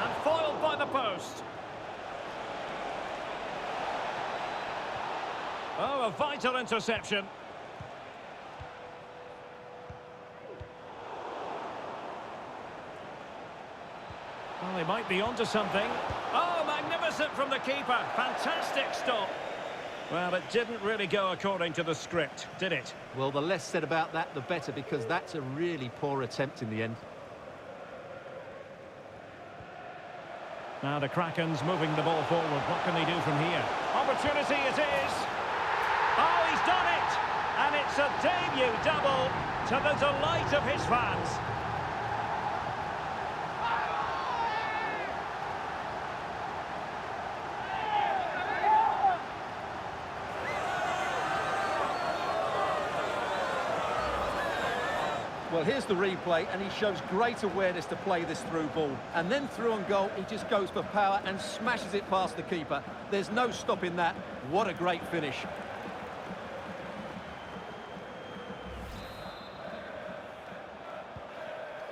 And foiled by the post. Oh, a vital interception. Well, they might be onto something. Oh, magnificent from the keeper. Fantastic stop. Well, it didn't really go according to the script, did it? Well, the less said about that, the better, because that's a really poor attempt in the end. Now the Kraken's moving the ball forward. What can they do from here? Opportunity it is. Oh, he's done it! And it's a debut double to the delight of his fans. Well, here's the replay, and he shows great awareness to play this through ball. And then through on goal, he just goes for power and smashes it past the keeper. There's no stopping that. What a great finish.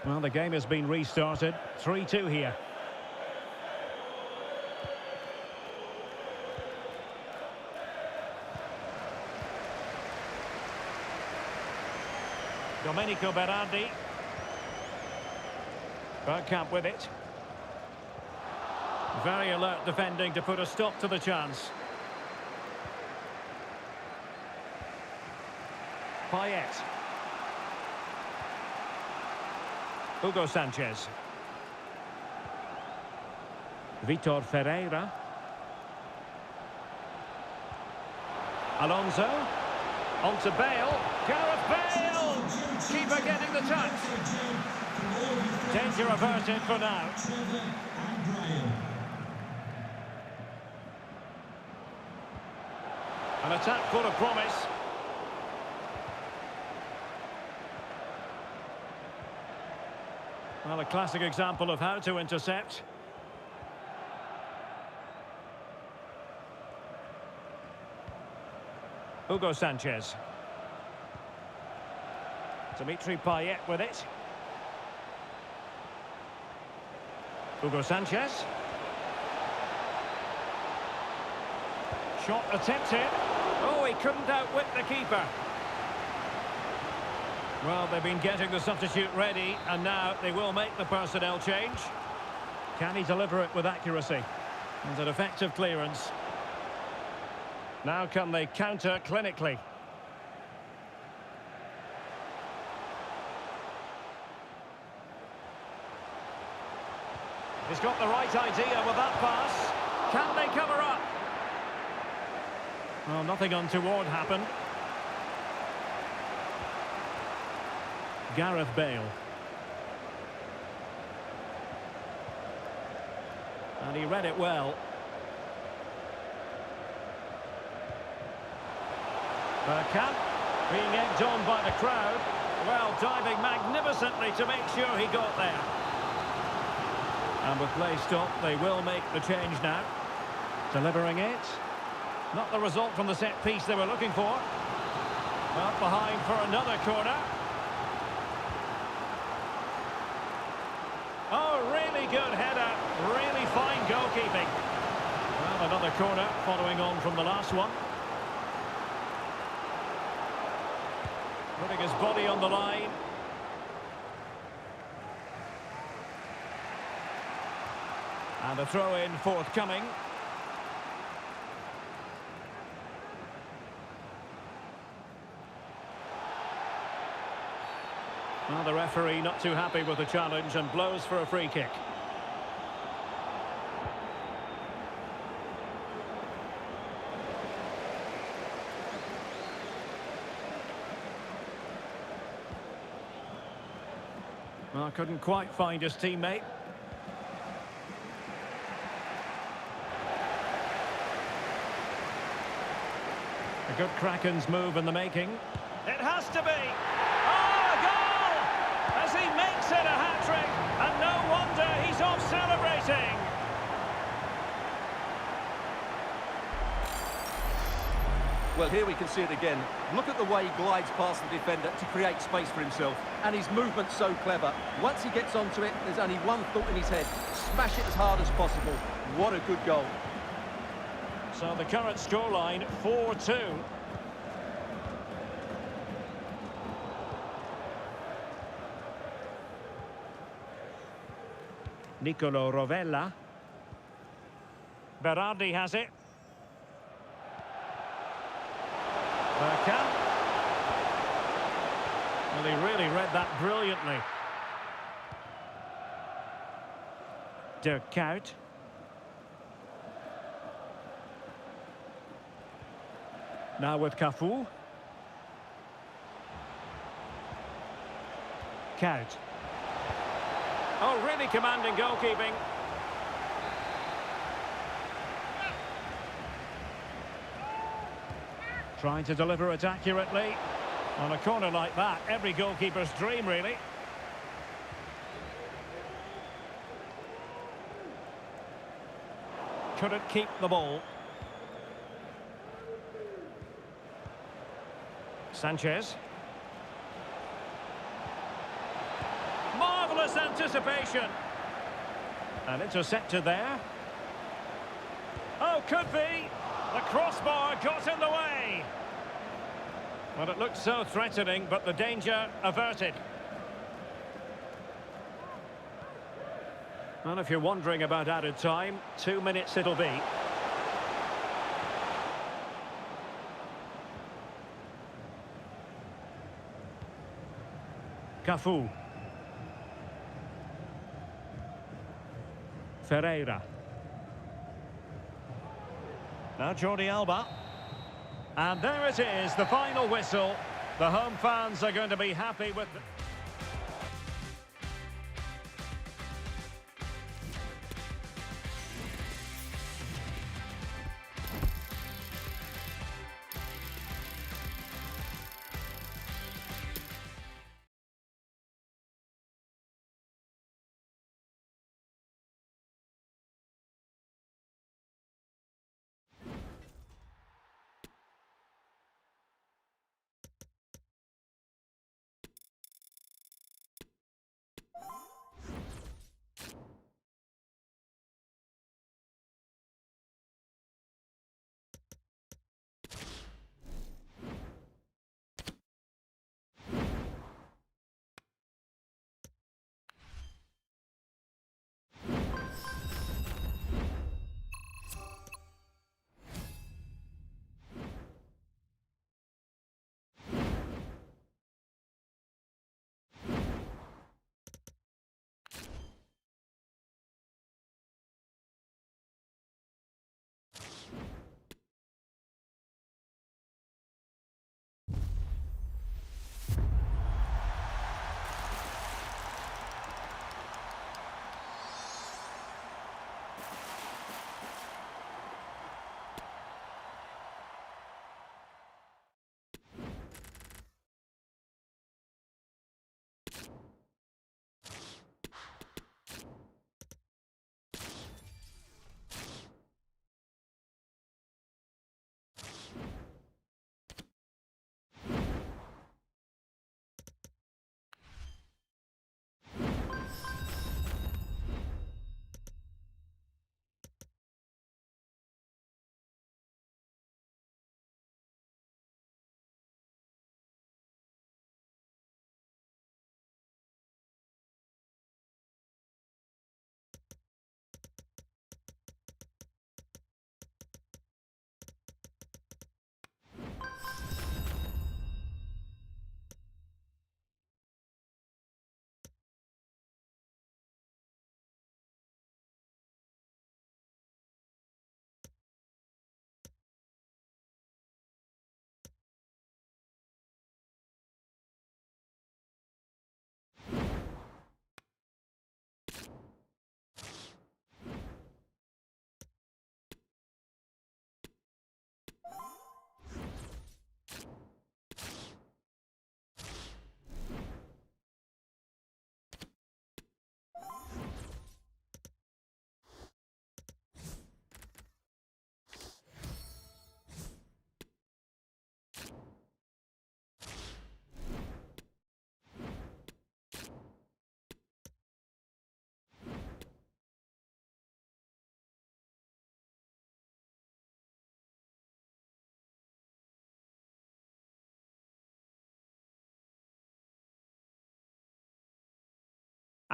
Well, the game has been restarted. 3-2 here. Domenico Berardi. Bergkamp with it. Very alert defending to put a stop to the chance. Payet. Hugo Sanchez. Vitor Ferreira. Alonso. On to Bale. Gareth Bale! Keeper getting the touch. Danger averted for now. An attack full of promise. Well, a classic example of how to intercept. Hugo Sanchez. Dimitri Payet with it. Hugo Sanchez. Shot attempted. Oh, he couldn't outwit the keeper. Well, they've been getting the substitute ready, and now they will make the personnel change. Can he deliver it with accuracy? And an effective clearance. Now can they counter clinically? He's got the right idea with that pass. Can they cover up? Well, nothing untoward happened. Gareth Bale. And he read it well. Bergkamp being egged on by the crowd. Well, diving magnificently to make sure he got there. And with play stopped, they will make the change now. Delivering it. Not the result from the set piece they were looking for. But behind for another corner. Oh, really good header. Really fine goalkeeping. Well, another corner following on from the last one. Putting his body on the line. And a throw-in forthcoming. Well, the referee not too happy with the challenge and blows for a free kick. Well, couldn't quite find his teammate. A good Kraken's move in the making. It has to be! Oh, a goal! As he makes it a hat-trick, and no wonder he's off celebrating! Well, here we can see it again. Look at the way he glides past the defender to create space for himself. And his movement's so clever. Once he gets onto it, there's only one thought in his head. Smash it as hard as possible. What a good goal. So the current scoreline, 4-2. Nicolo Rovella. Berardi has it. Bergkamp. Well, he really read that brilliantly. Dirk Kuyt. Now with Cafu. Kuyt. Oh, really commanding goalkeeping. Trying to deliver it accurately. On a corner like that, every goalkeeper's dream, really. Couldn't keep the ball. Sanchez. Marvellous anticipation. And intercepted there. Oh, could be. The crossbar got in the way. Well, it looked so threatening, but the danger averted. Well, if you're wondering about added time, 2 minutes it'll be. Cafu. Ferreira. Now Jordi Alba. And there it is, the final whistle. The home fans are going to be happy with the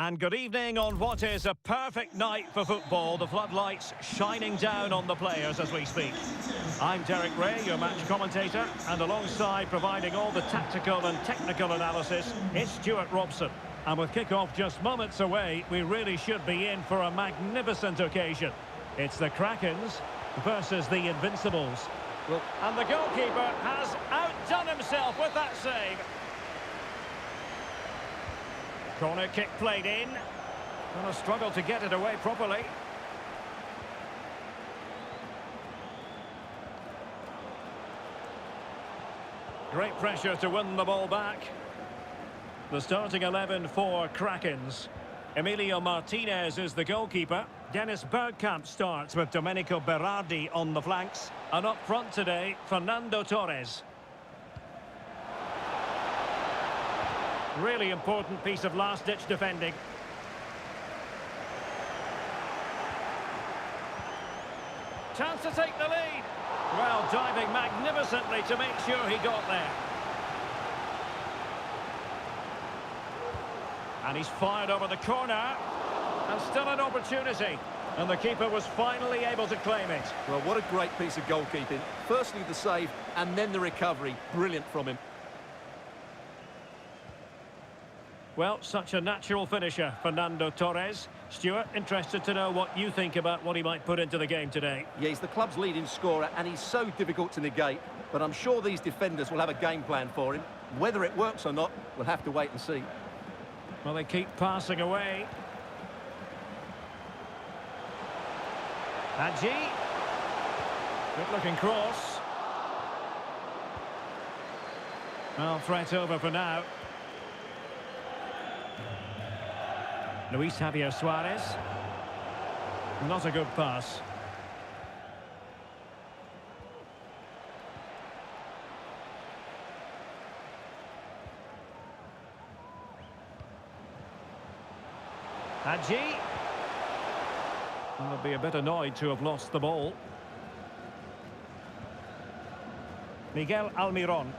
And good evening on what is a perfect night for football. The floodlights shining down on the players as we speak. I'm Derek Ray, your match commentator, and alongside providing all the tactical and technical analysis, it's Stuart Robson. And with kick-off just moments away, we really should be in for a magnificent occasion. It's the Krakens versus the Invincibles. And the goalkeeper has outdone himself with that save. Corner kick played in. Gonna struggle to get it away properly. Great pressure to win the ball back. The starting 11 for Krakens. Emilio Martinez is the goalkeeper. Dennis Bergkamp starts with Domenico Berardi on the flanks. And up front today, Fernando Torres. Really important piece of last-ditch defending. Chance to take the lead. Well, diving magnificently to make sure he got there. And he's fired over the corner. And still an opportunity. And the keeper was finally able to claim it. Well, what a great piece of goalkeeping. Firstly the save, and then the recovery. Brilliant from him. Well, such a natural finisher, Fernando Torres. Stuart, interested to know what you think about what he might put into the game today. Yeah, he's the club's leading scorer, and he's so difficult to negate. But I'm sure these defenders will have a game plan for him. Whether it works or not, we'll have to wait and see. Well, they keep passing away. Hadji. Good-looking cross. Well, threat over for now. Luis Javier Suarez. Not a good pass. Hadji. They'll be a bit annoyed to have lost the ball. Miguel Almiron.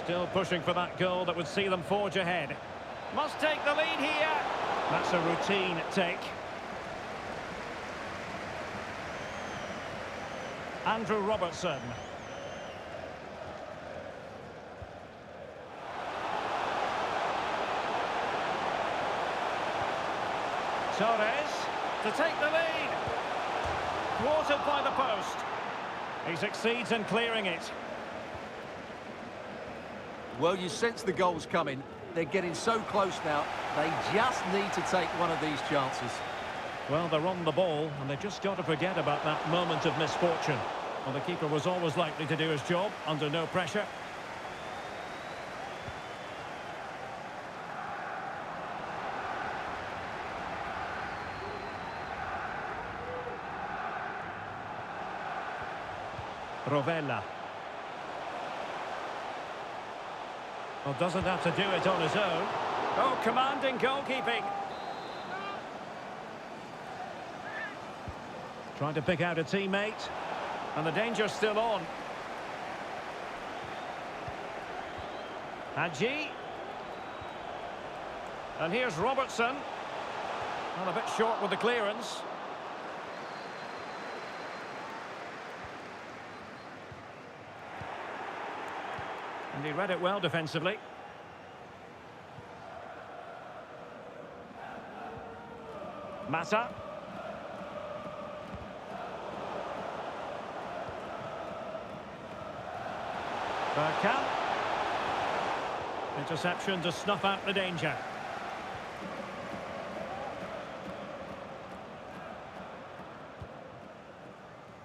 Still pushing for that goal that would see them forge ahead. Must take the lead here. That's a routine take. Andrew Robertson. Torres to take the lead. Thwarted by the post. He succeeds in clearing it. Well, you sense the goal's coming. They're getting so close now. They just need to take one of these chances. Well, they're on the ball, and they've just got to forget about that moment of misfortune. Well, the keeper was always likely to do his job, under no pressure. Rovella. Well, doesn't have to do it on his own. Oh, commanding goalkeeping. Trying to pick out a teammate. And the danger's still on. Hadji. And here's Robertson. Well, a bit short with the clearance. And he read it well defensively. Mata. Bergkamp. Interception to snuff out the danger.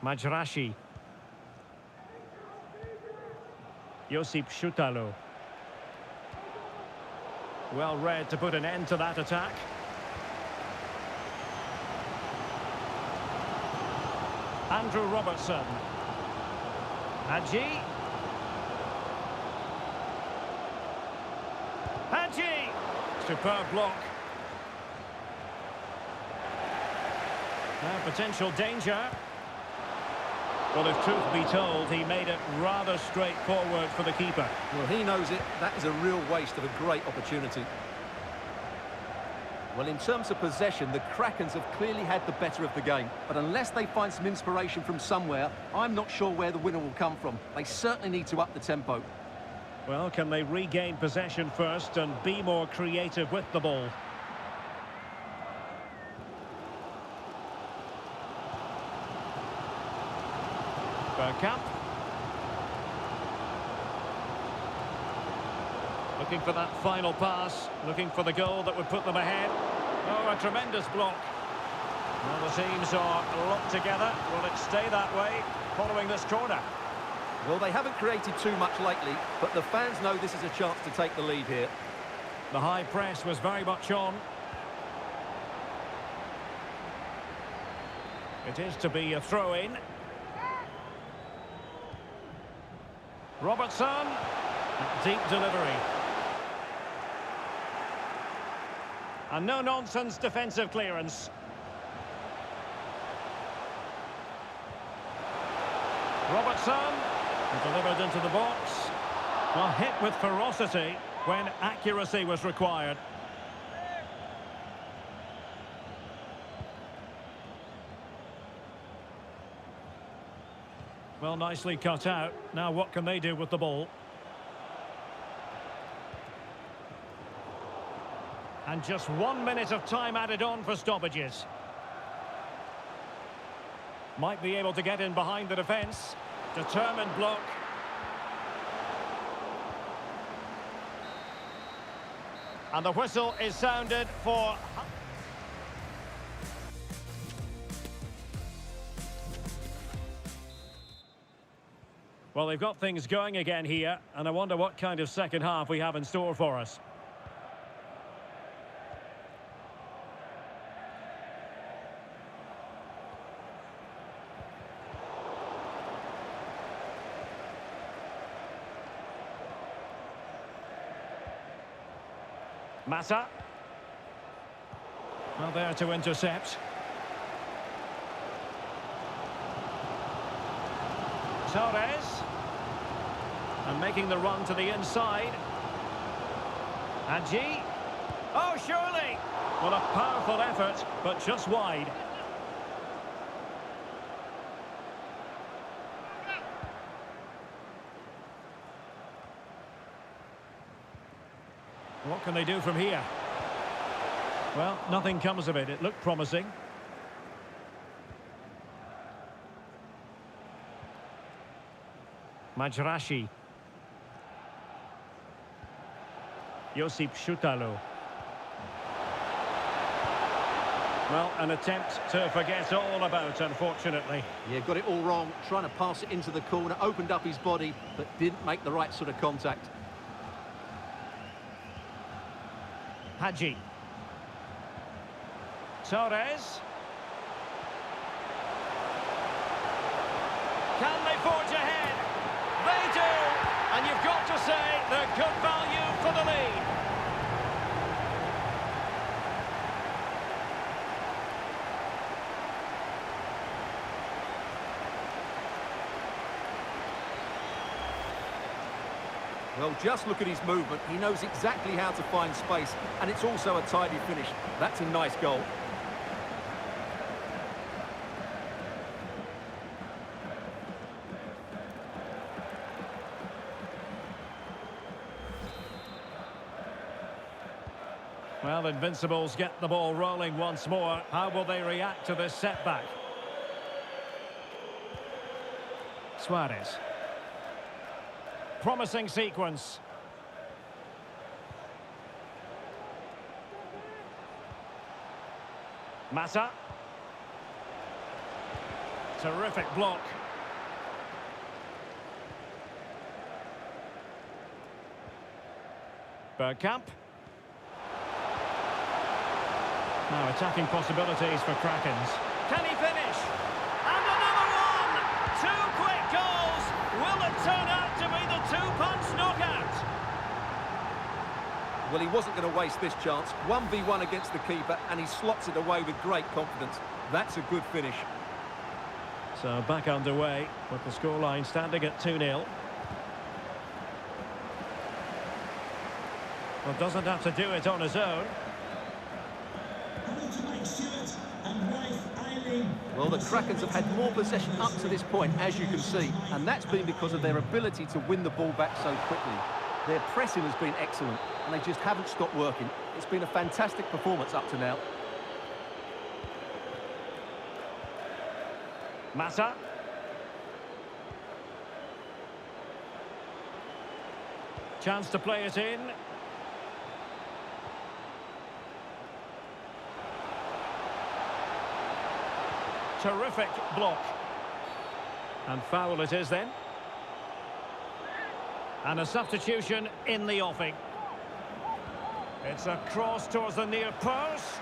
Majrashi. Josip Šutalo. Well read to put an end to that attack. Andrew Robertson. Hadji. Hadji! Superb block. Now potential danger. Well, if truth be told, he made it rather straightforward for the keeper. Well, he knows it. That is a real waste of a great opportunity. Well, in terms of possession, the Krakens have clearly had the better of the game. But unless they find some inspiration from somewhere, I'm not sure where the winner will come from. They certainly need to up the tempo. Well, can they regain possession first and be more creative with the ball? Bergkamp. Looking for that final pass, looking for the goal that would put them ahead. Oh, a tremendous block. Well, the teams are locked together. Will it stay that way following this corner? Well, they haven't created too much lately, but the fans know this is a chance to take the lead here. The high press was very much on. It is to be a throw-in. Robertson. Deep delivery. And no-nonsense defensive clearance. Robertson. Delivered into the box. Well, hit with ferocity when accuracy was required. Well, nicely cut out. Now what can they do with the ball? And just 1 minute of time added on for stoppages. Might be able to get in behind the defence. Determined block. And the whistle is sounded for... Well, they've got things going again here, and I wonder what kind of second half we have in store for us. Mata. Well, there to intercept. Torres. And making the run to the inside. Hadji. Oh, surely! Well, a powerful effort, but just wide. What can they do from here? Well, nothing comes of it. It looked promising. Majrashi. Josip Šutalo. Well, an attempt to forget all about, unfortunately. Yeah, got it all wrong. Trying to pass it into the corner, opened up his body, but didn't make the right sort of contact. Hadji. Torres. Can they forge ahead? They do! And you've got to say they're good value for the lead. Well, just look at his movement. He knows exactly how to find space, and it's also a tidy finish. That's a nice goal. Well, Invincibles get the ball rolling once more. How will they react to this setback? Suarez. Promising sequence. Mata. Terrific block. Bergkamp. Now attacking possibilities for Krakens. Can he finish? And another one! Two quick goals! Will it turn out to be the two-punch knockout? Well, he wasn't going to waste this chance. 1v1 against the keeper, and he slots it away with great confidence. That's a good finish. So back underway with the scoreline standing at 2-0. Well, doesn't have to do it on his own. Well, the Krakens have had more possession up to this point, as you can see, and that's been because of their ability to win the ball back so quickly. Their pressing has been excellent, and they just haven't stopped working. It's been a fantastic performance up to now. Mata. Chance to play it in. Terrific block. And foul it is then. And a substitution in the offing. It's a cross towards the near post.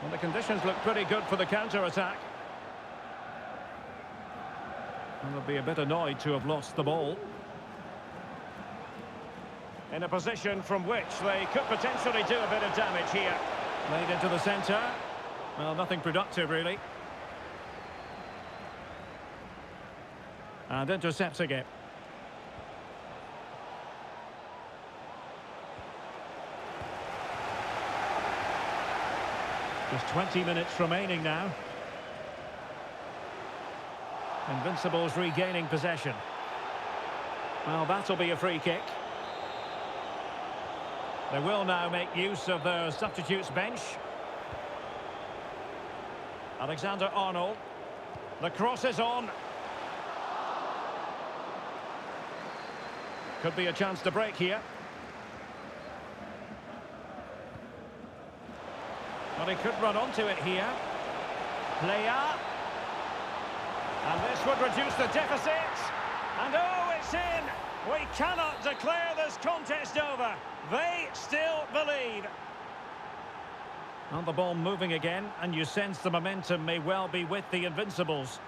Well, the conditions look pretty good for the counter-attack. And they'll be a bit annoyed to have lost the ball. In a position from which they could potentially do a bit of damage here. Laid into the centre. Well, nothing productive, really. And intercepts again. Just 20 minutes remaining now. Invincibles regaining possession. Well, that'll be a free kick. They will now make use of their substitutes bench. Alexander-Arnold. The cross is on. Could be a chance to break here. Well, he could run onto it here. Playa. And this would reduce the deficit. And oh, it's in! We cannot declare this contest over. They still believe. And the ball moving again, and you sense the momentum may well be with the Invincibles.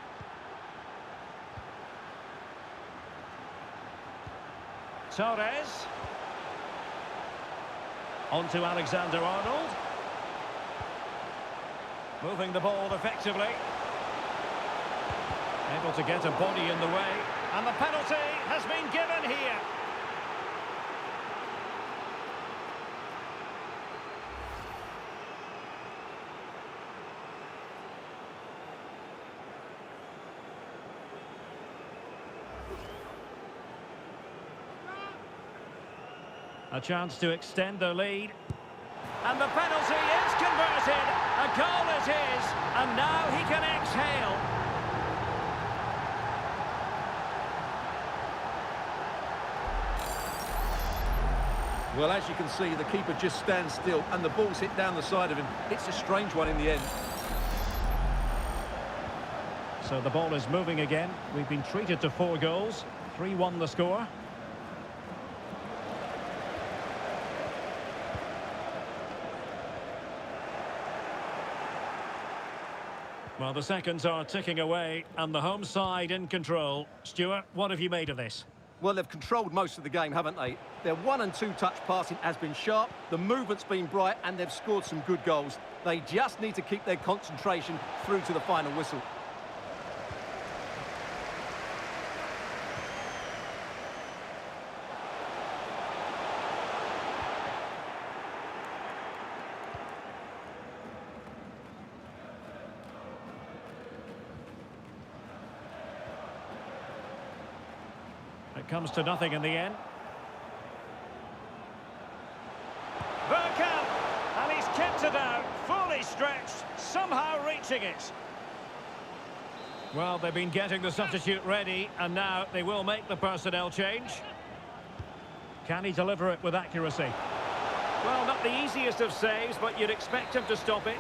Torres. On to Alexander-Arnold. Moving the ball effectively. Able to get a body in the way. And the penalty has been given here. A chance to extend their lead. And the penalty is converted. A goal it is. And now he can exhale. Well, as you can see, the keeper just stands still and the ball's hit down the side of him. It's a strange one in the end. So the ball is moving again. We've been treated to 4 goals. 3-1 the score. Well, the seconds are ticking away and the home side in control. Stuart, what have you made of this? Well, they've controlled most of the game, haven't they? Their 1- and 2-touch passing has been sharp, the movement's been bright, and they've scored some good goals. They just need to keep their concentration through to the final whistle. It comes to nothing in the end. Bergkamp, and he's kept it out, fully stretched, somehow reaching it. Well, they've been getting the substitute ready, and now they will make the personnel change. Can he deliver it with accuracy? Well, not the easiest of saves, but you'd expect him to stop it.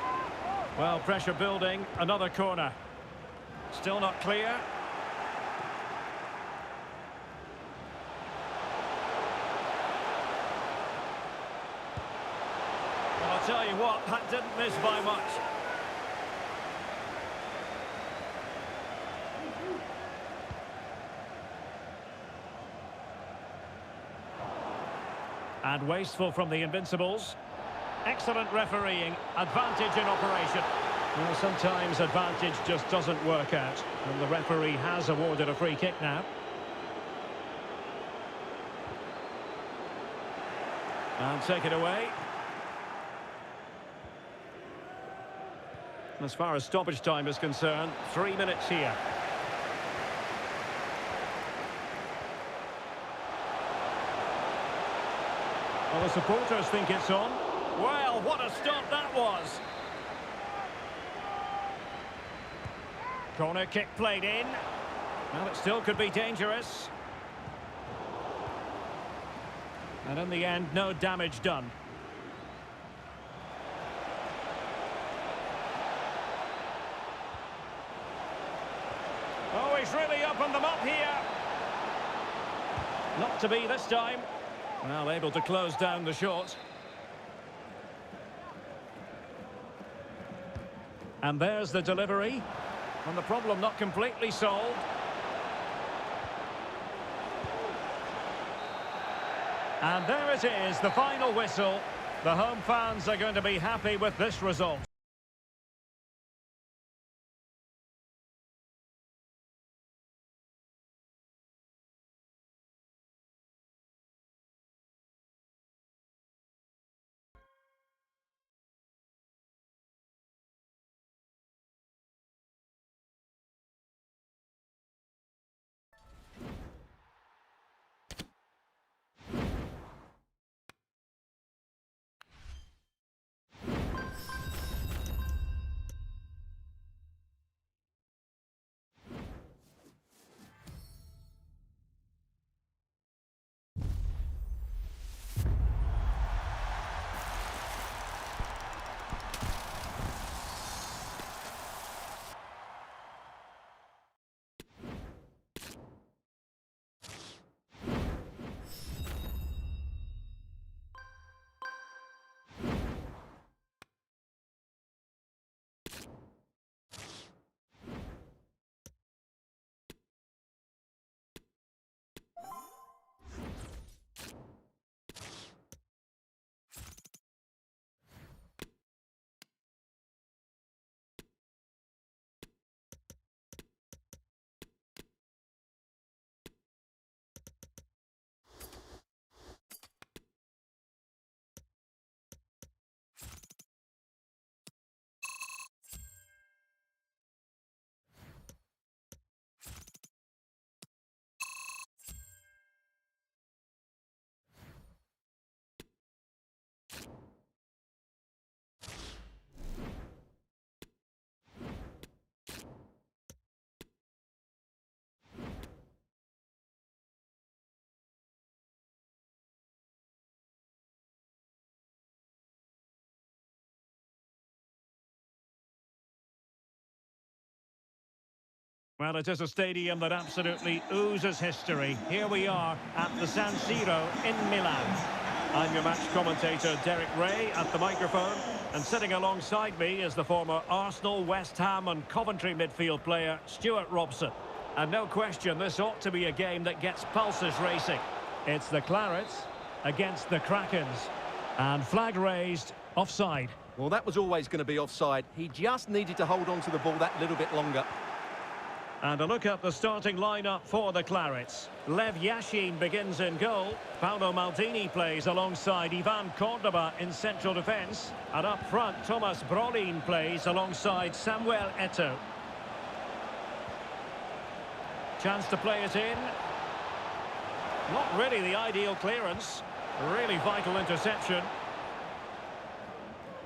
Well, pressure building, another corner. Still not clear. I'll tell you what, that didn't miss by much. And wasteful from the Invincibles. Excellent refereeing, advantage in operation. Well, sometimes advantage just doesn't work out, and the referee has awarded a free kick now. And take it away. As far as stoppage time is concerned, 3 minutes here. Well, the supporters think it's on. Well, what a stop that was. Corner kick played in. Well, it still could be dangerous. And in the end, no damage done. Oh, he's really opened them up here. Not to be this time. Well, able to close down the shot. And there's the delivery. And the problem not completely solved. And there it is, the final whistle. The home fans are going to be happy with this result. Well, it is a stadium that absolutely oozes history. Here we are at the San Siro in Milan. I'm your match commentator, Derek Ray, at the microphone. And sitting alongside me is the former Arsenal, West Ham and Coventry midfield player, Stuart Robson. And no question, this ought to be a game that gets pulses racing. It's the Clarets against the Krakens. And flag raised, offside. Well, that was always going to be offside. He just needed to hold on to the ball that little bit longer. And a look at the starting lineup for the Clarets. Lev Yashin begins in goal. Paolo Maldini plays alongside Ivan Cordoba in central defence. And up front, Thomas Brolin plays alongside Samuel Eto'o. Chance to play it in. Not really the ideal clearance. Really vital interception.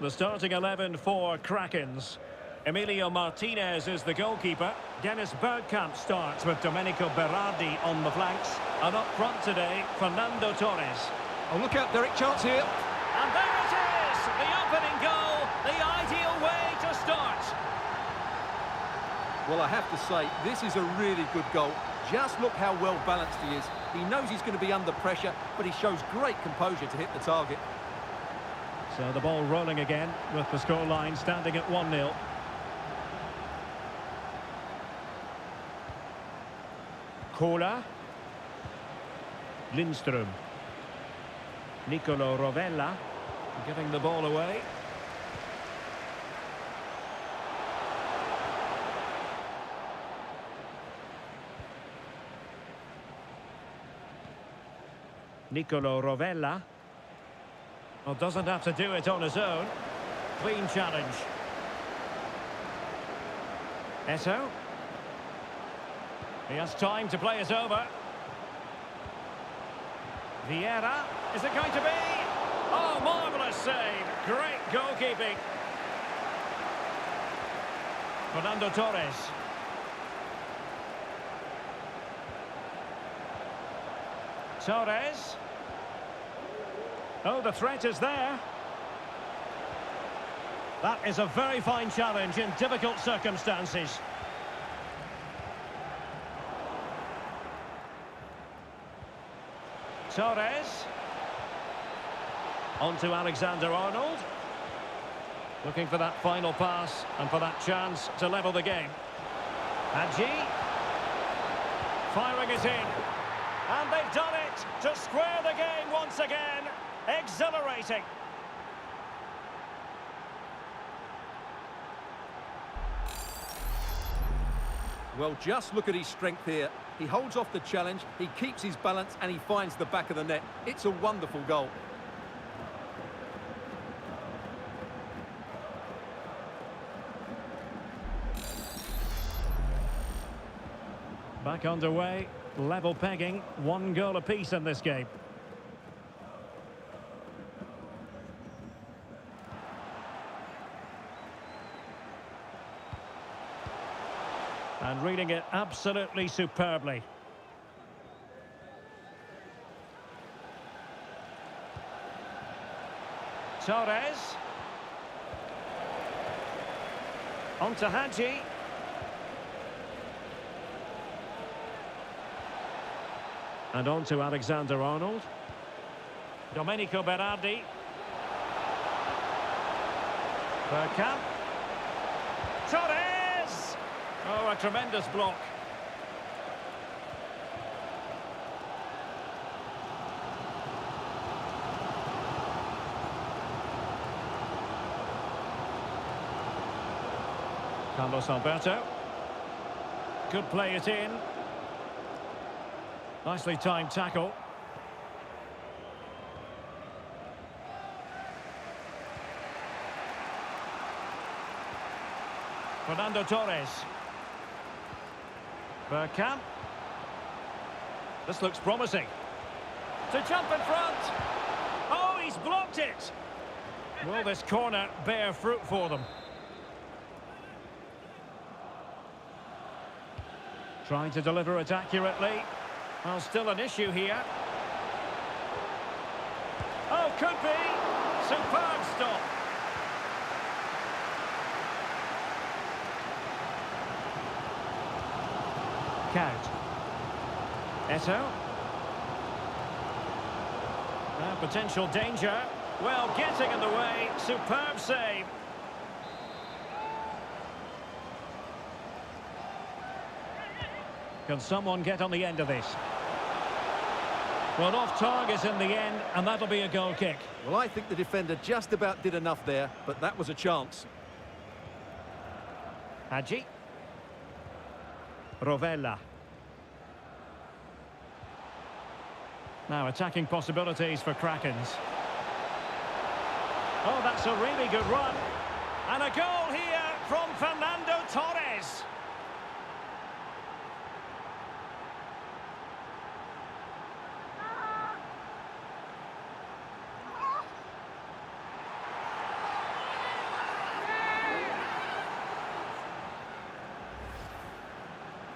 The starting 11 for Krakens. Emilio Martinez is the goalkeeper. Dennis Bergkamp starts with Domenico Berardi on the flanks. And up front today, Fernando Torres. Oh, look out, Derek, chance here. And there it is! The opening goal, the ideal way to start. Well, I have to say, this is a really good goal. Just look how well balanced he is. He knows he's going to be under pressure, but he shows great composure to hit the target. So the ball rolling again with the scoreline standing at 1-0. Kola. Lindström. Nicolo Rovella giving the ball away. Nicolo Rovella. Well, doesn't have to do it on his own. Clean challenge. Eto. He has time to play it over. Vieira. Is it going to be? Oh, marvellous save. Great goalkeeping. Fernando Torres. Torres. Oh, the threat is there. That is a very fine challenge in difficult circumstances. Torres. On to Alexander-Arnold. Looking for that final pass and for that chance to level the game. Hadji. Firing it in. And they've done it to square the game once again. Exhilarating. Well, just look at his strength here. He holds off the challenge, he keeps his balance, and he finds the back of the net. It's a wonderful goal. Back underway, level pegging, 1 goal apiece in this game. And reading it absolutely superbly. Torres. On to Hadji. And on to Alexander-Arnold. Domenico Berardi. Bergkamp. Torres! Oh, a tremendous block. Carlos Alberto. Could play it in. Nicely timed tackle. Fernando Torres. Bergkamp. This looks promising. To jump in front. Oh, he's blocked it. Will this corner bear fruit for them? Trying to deliver it accurately. Well, still an issue here. Oh, could be. Superb stop. Count. Eto. Potential danger. Well, getting in the way. Superb save. Can someone get on the end of this? Well, off target in the end, and that'll be a goal kick. Well, I think the defender just about did enough there, but that was a chance. Hadji. Rovella. Now attacking possibilities for Krakens. Oh, that's a really good run. And a goal here from Fernando Torres.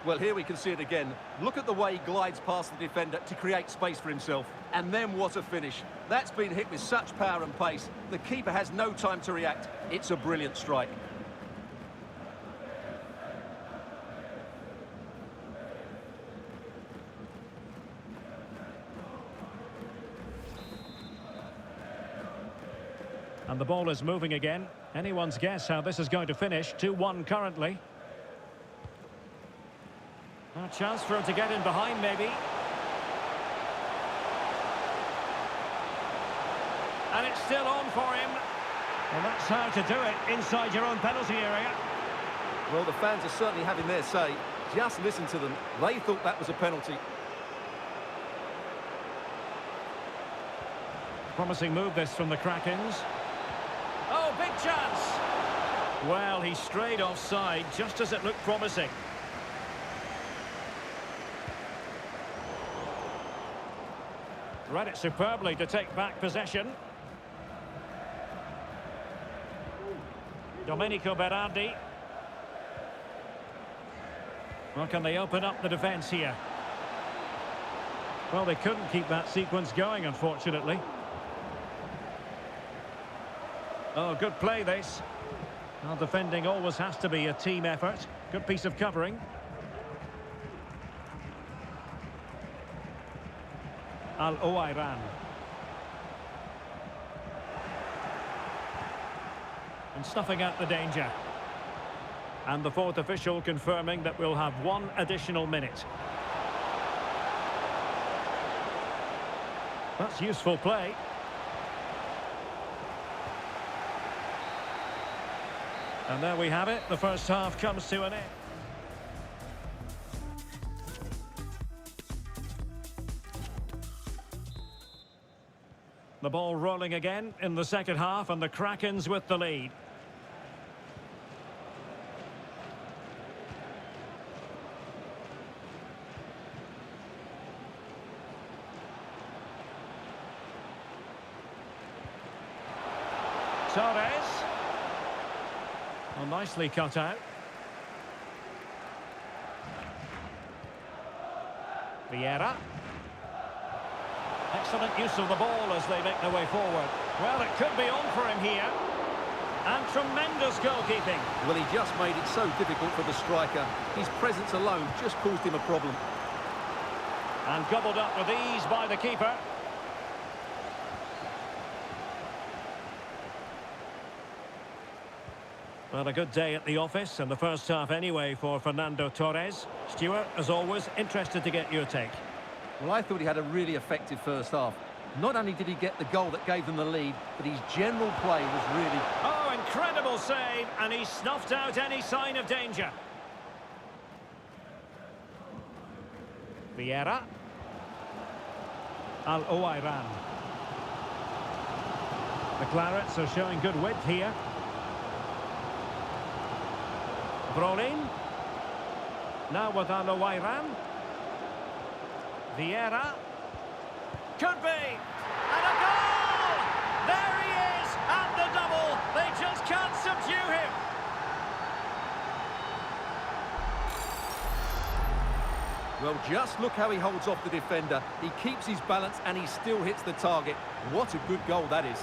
Well, here we can see it again. Look at the way he glides past the defender to create space for himself. And then what a finish. That's been hit with such power and pace. The keeper has no time to react. It's a brilliant strike. And the ball is moving again. Anyone's guess how this is going to finish. 2-1 currently. A chance for him to get in behind, maybe. And it's still on for him. Well, that's how to do it inside your own penalty area. Well, the fans are certainly having their say. Just listen to them. They thought that was a penalty. Promising move this from the Krakens. Oh, big chance! Well, he strayed offside just as it looked promising. Read it superbly to take back possession. Domenico Berardi. Well, can they open up the defence here? Well, they couldn't keep that sequence going, unfortunately. Oh, good play, this. Well, defending always has to be a team effort. Good piece of covering. Al-Owairan. And snuffing out the danger. And the fourth official confirming that we'll have one additional minute. That's useful play. And there we have it. The first half comes to an end. The ball rolling again in the second half, and the Krakens with the lead. Torres. Well, nicely cut out. Vieira. Excellent use of the ball as they make their way forward. Well, it could be on for him here. And tremendous goalkeeping. Well, he just made it so difficult for the striker. His presence alone just caused him a problem. And gobbled up with ease by the keeper. Well, a good day at the office, and the first half anyway for Fernando Torres. Stuart, as always, interested to get your take. Well, I thought he had a really effective first half. Not only did he get the goal that gave them the lead, but his general play was really... Oh, incredible save, and he snuffed out any sign of danger. Vieira. Al-Owairan. The Clarets are showing good width here. Brolin. Now with Al-Owairan. Vieira. Could be. And a goal! There he is! And the double! They just can't subdue him! Well, just look how he holds off the defender. He keeps his balance and he still hits the target. What a good goal that is.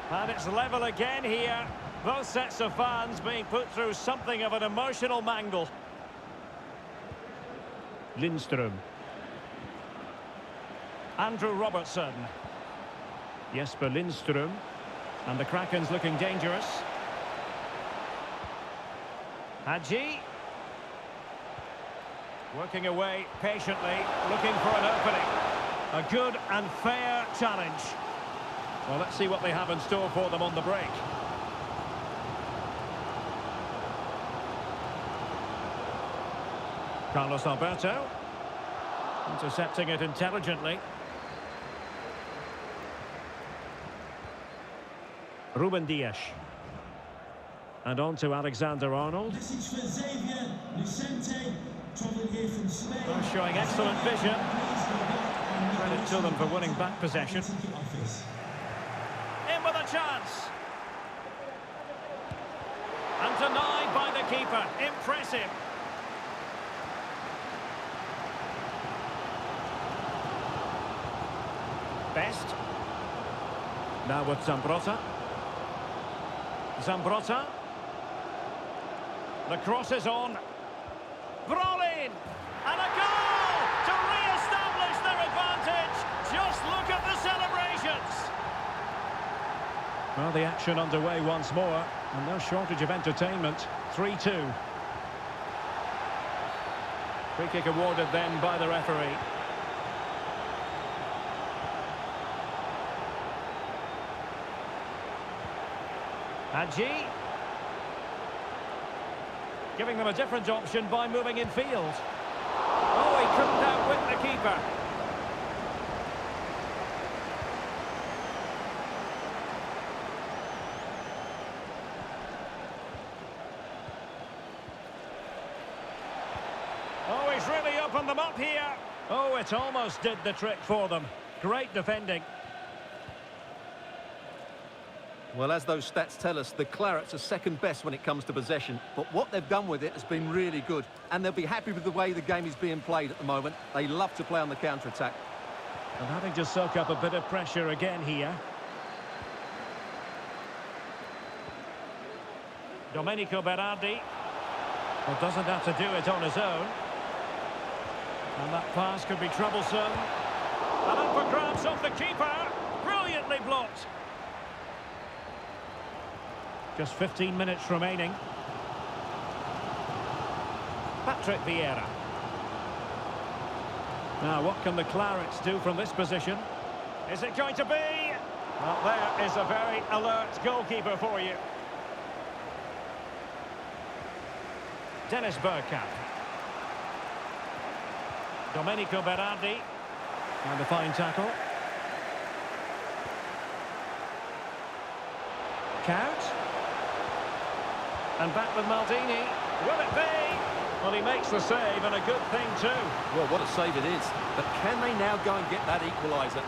And it's level again here. Both sets of fans being put through something of an emotional mangle. Lindström. Andrew Robertson. Jesper Lindström. And the Krakens looking dangerous. Hadji. Working away patiently, looking for an opening. A good and fair challenge. Well, let's see what they have in store for them on the break. Carlos Alberto. Intercepting it intelligently. Ruben Dias. And on to Alexander-Arnold. Message for Xavier Lucente, travelling here from Spain. They're showing excellent vision. Credit to them for winning back possession. In with a chance. And denied by the keeper. Impressive. Best. Now with Zambrotta. Zambrotta. The cross is on. Brolin! And a goal to re-establish their advantage. Just look at the celebrations. Well, the action underway once more. And no shortage of entertainment. 3-2. Free kick awarded then by the referee. Hadji. Giving them a different option by moving in field. Oh, he couldn't outwit the keeper. he's really opened them up here. Oh, it almost did the trick for them. Great defending. Well, as those stats tell us, the Clarets are second best when it comes to possession. But what they've done with it has been really good. And they'll be happy with the way the game is being played at the moment. They love to play on the counter-attack. And having to soak up a bit of pressure again here. Domenico Berardi. Well, doesn't have to do it on his own. And that pass could be troublesome. And up for grabs off the keeper. Brilliantly blocked. Just 15 minutes remaining. Patrick Vieira. Now, what can the Clarets do from this position? Is it going to be? Well, there is a very alert goalkeeper for you. Dennis Bergkamp. Domenico Berardi. And a fine tackle. Count. And back with Maldini. Will it be? Well, he makes the save, and a good thing too. Well, what a save it is. But can they now go and get that equaliser?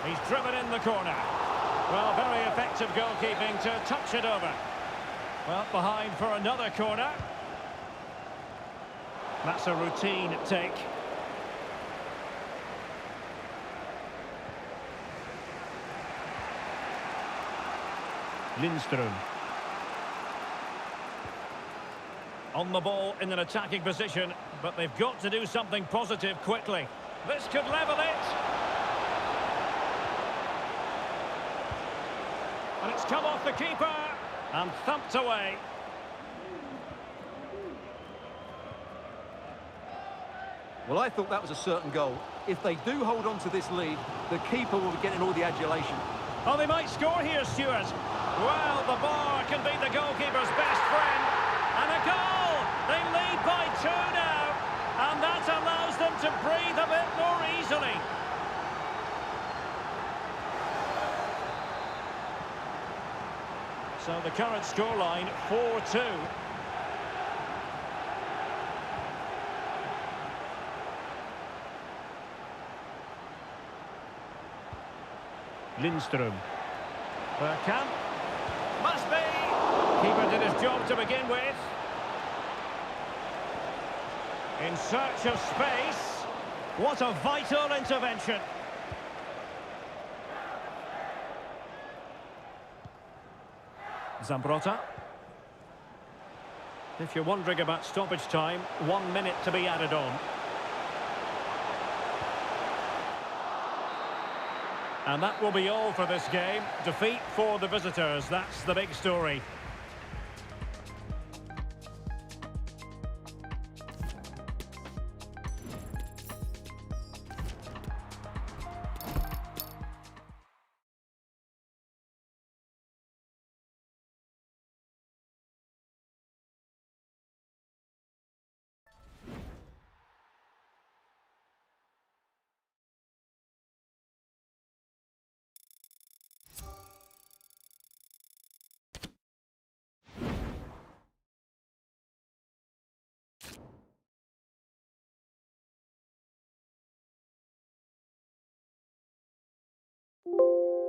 He's driven in the corner. Well, very effective goalkeeping to touch it over. Well, behind for another corner. That's a routine take. Lindström. On the ball in an attacking position, but they've got to do something positive quickly. This could level it. And it's come off the keeper and thumped away. Well, I thought that was a certain goal. If they do hold on to this lead, the keeper will be getting all the adulation. Oh, they might score here, Stuart. Well, the bar can be the goalkeeper's best friend. And a goal! They lead by 2 now. And that allows them to breathe a bit more easily. So the current scoreline, 4-2. Lindström. Bergkamp. Must be! Keeper did his job to begin with. In search of space. What a vital intervention. Zambrotta. If you're wondering about stoppage time, 1 minute to be added on. And that will be all for this game. Defeat for the visitors, that's the big story.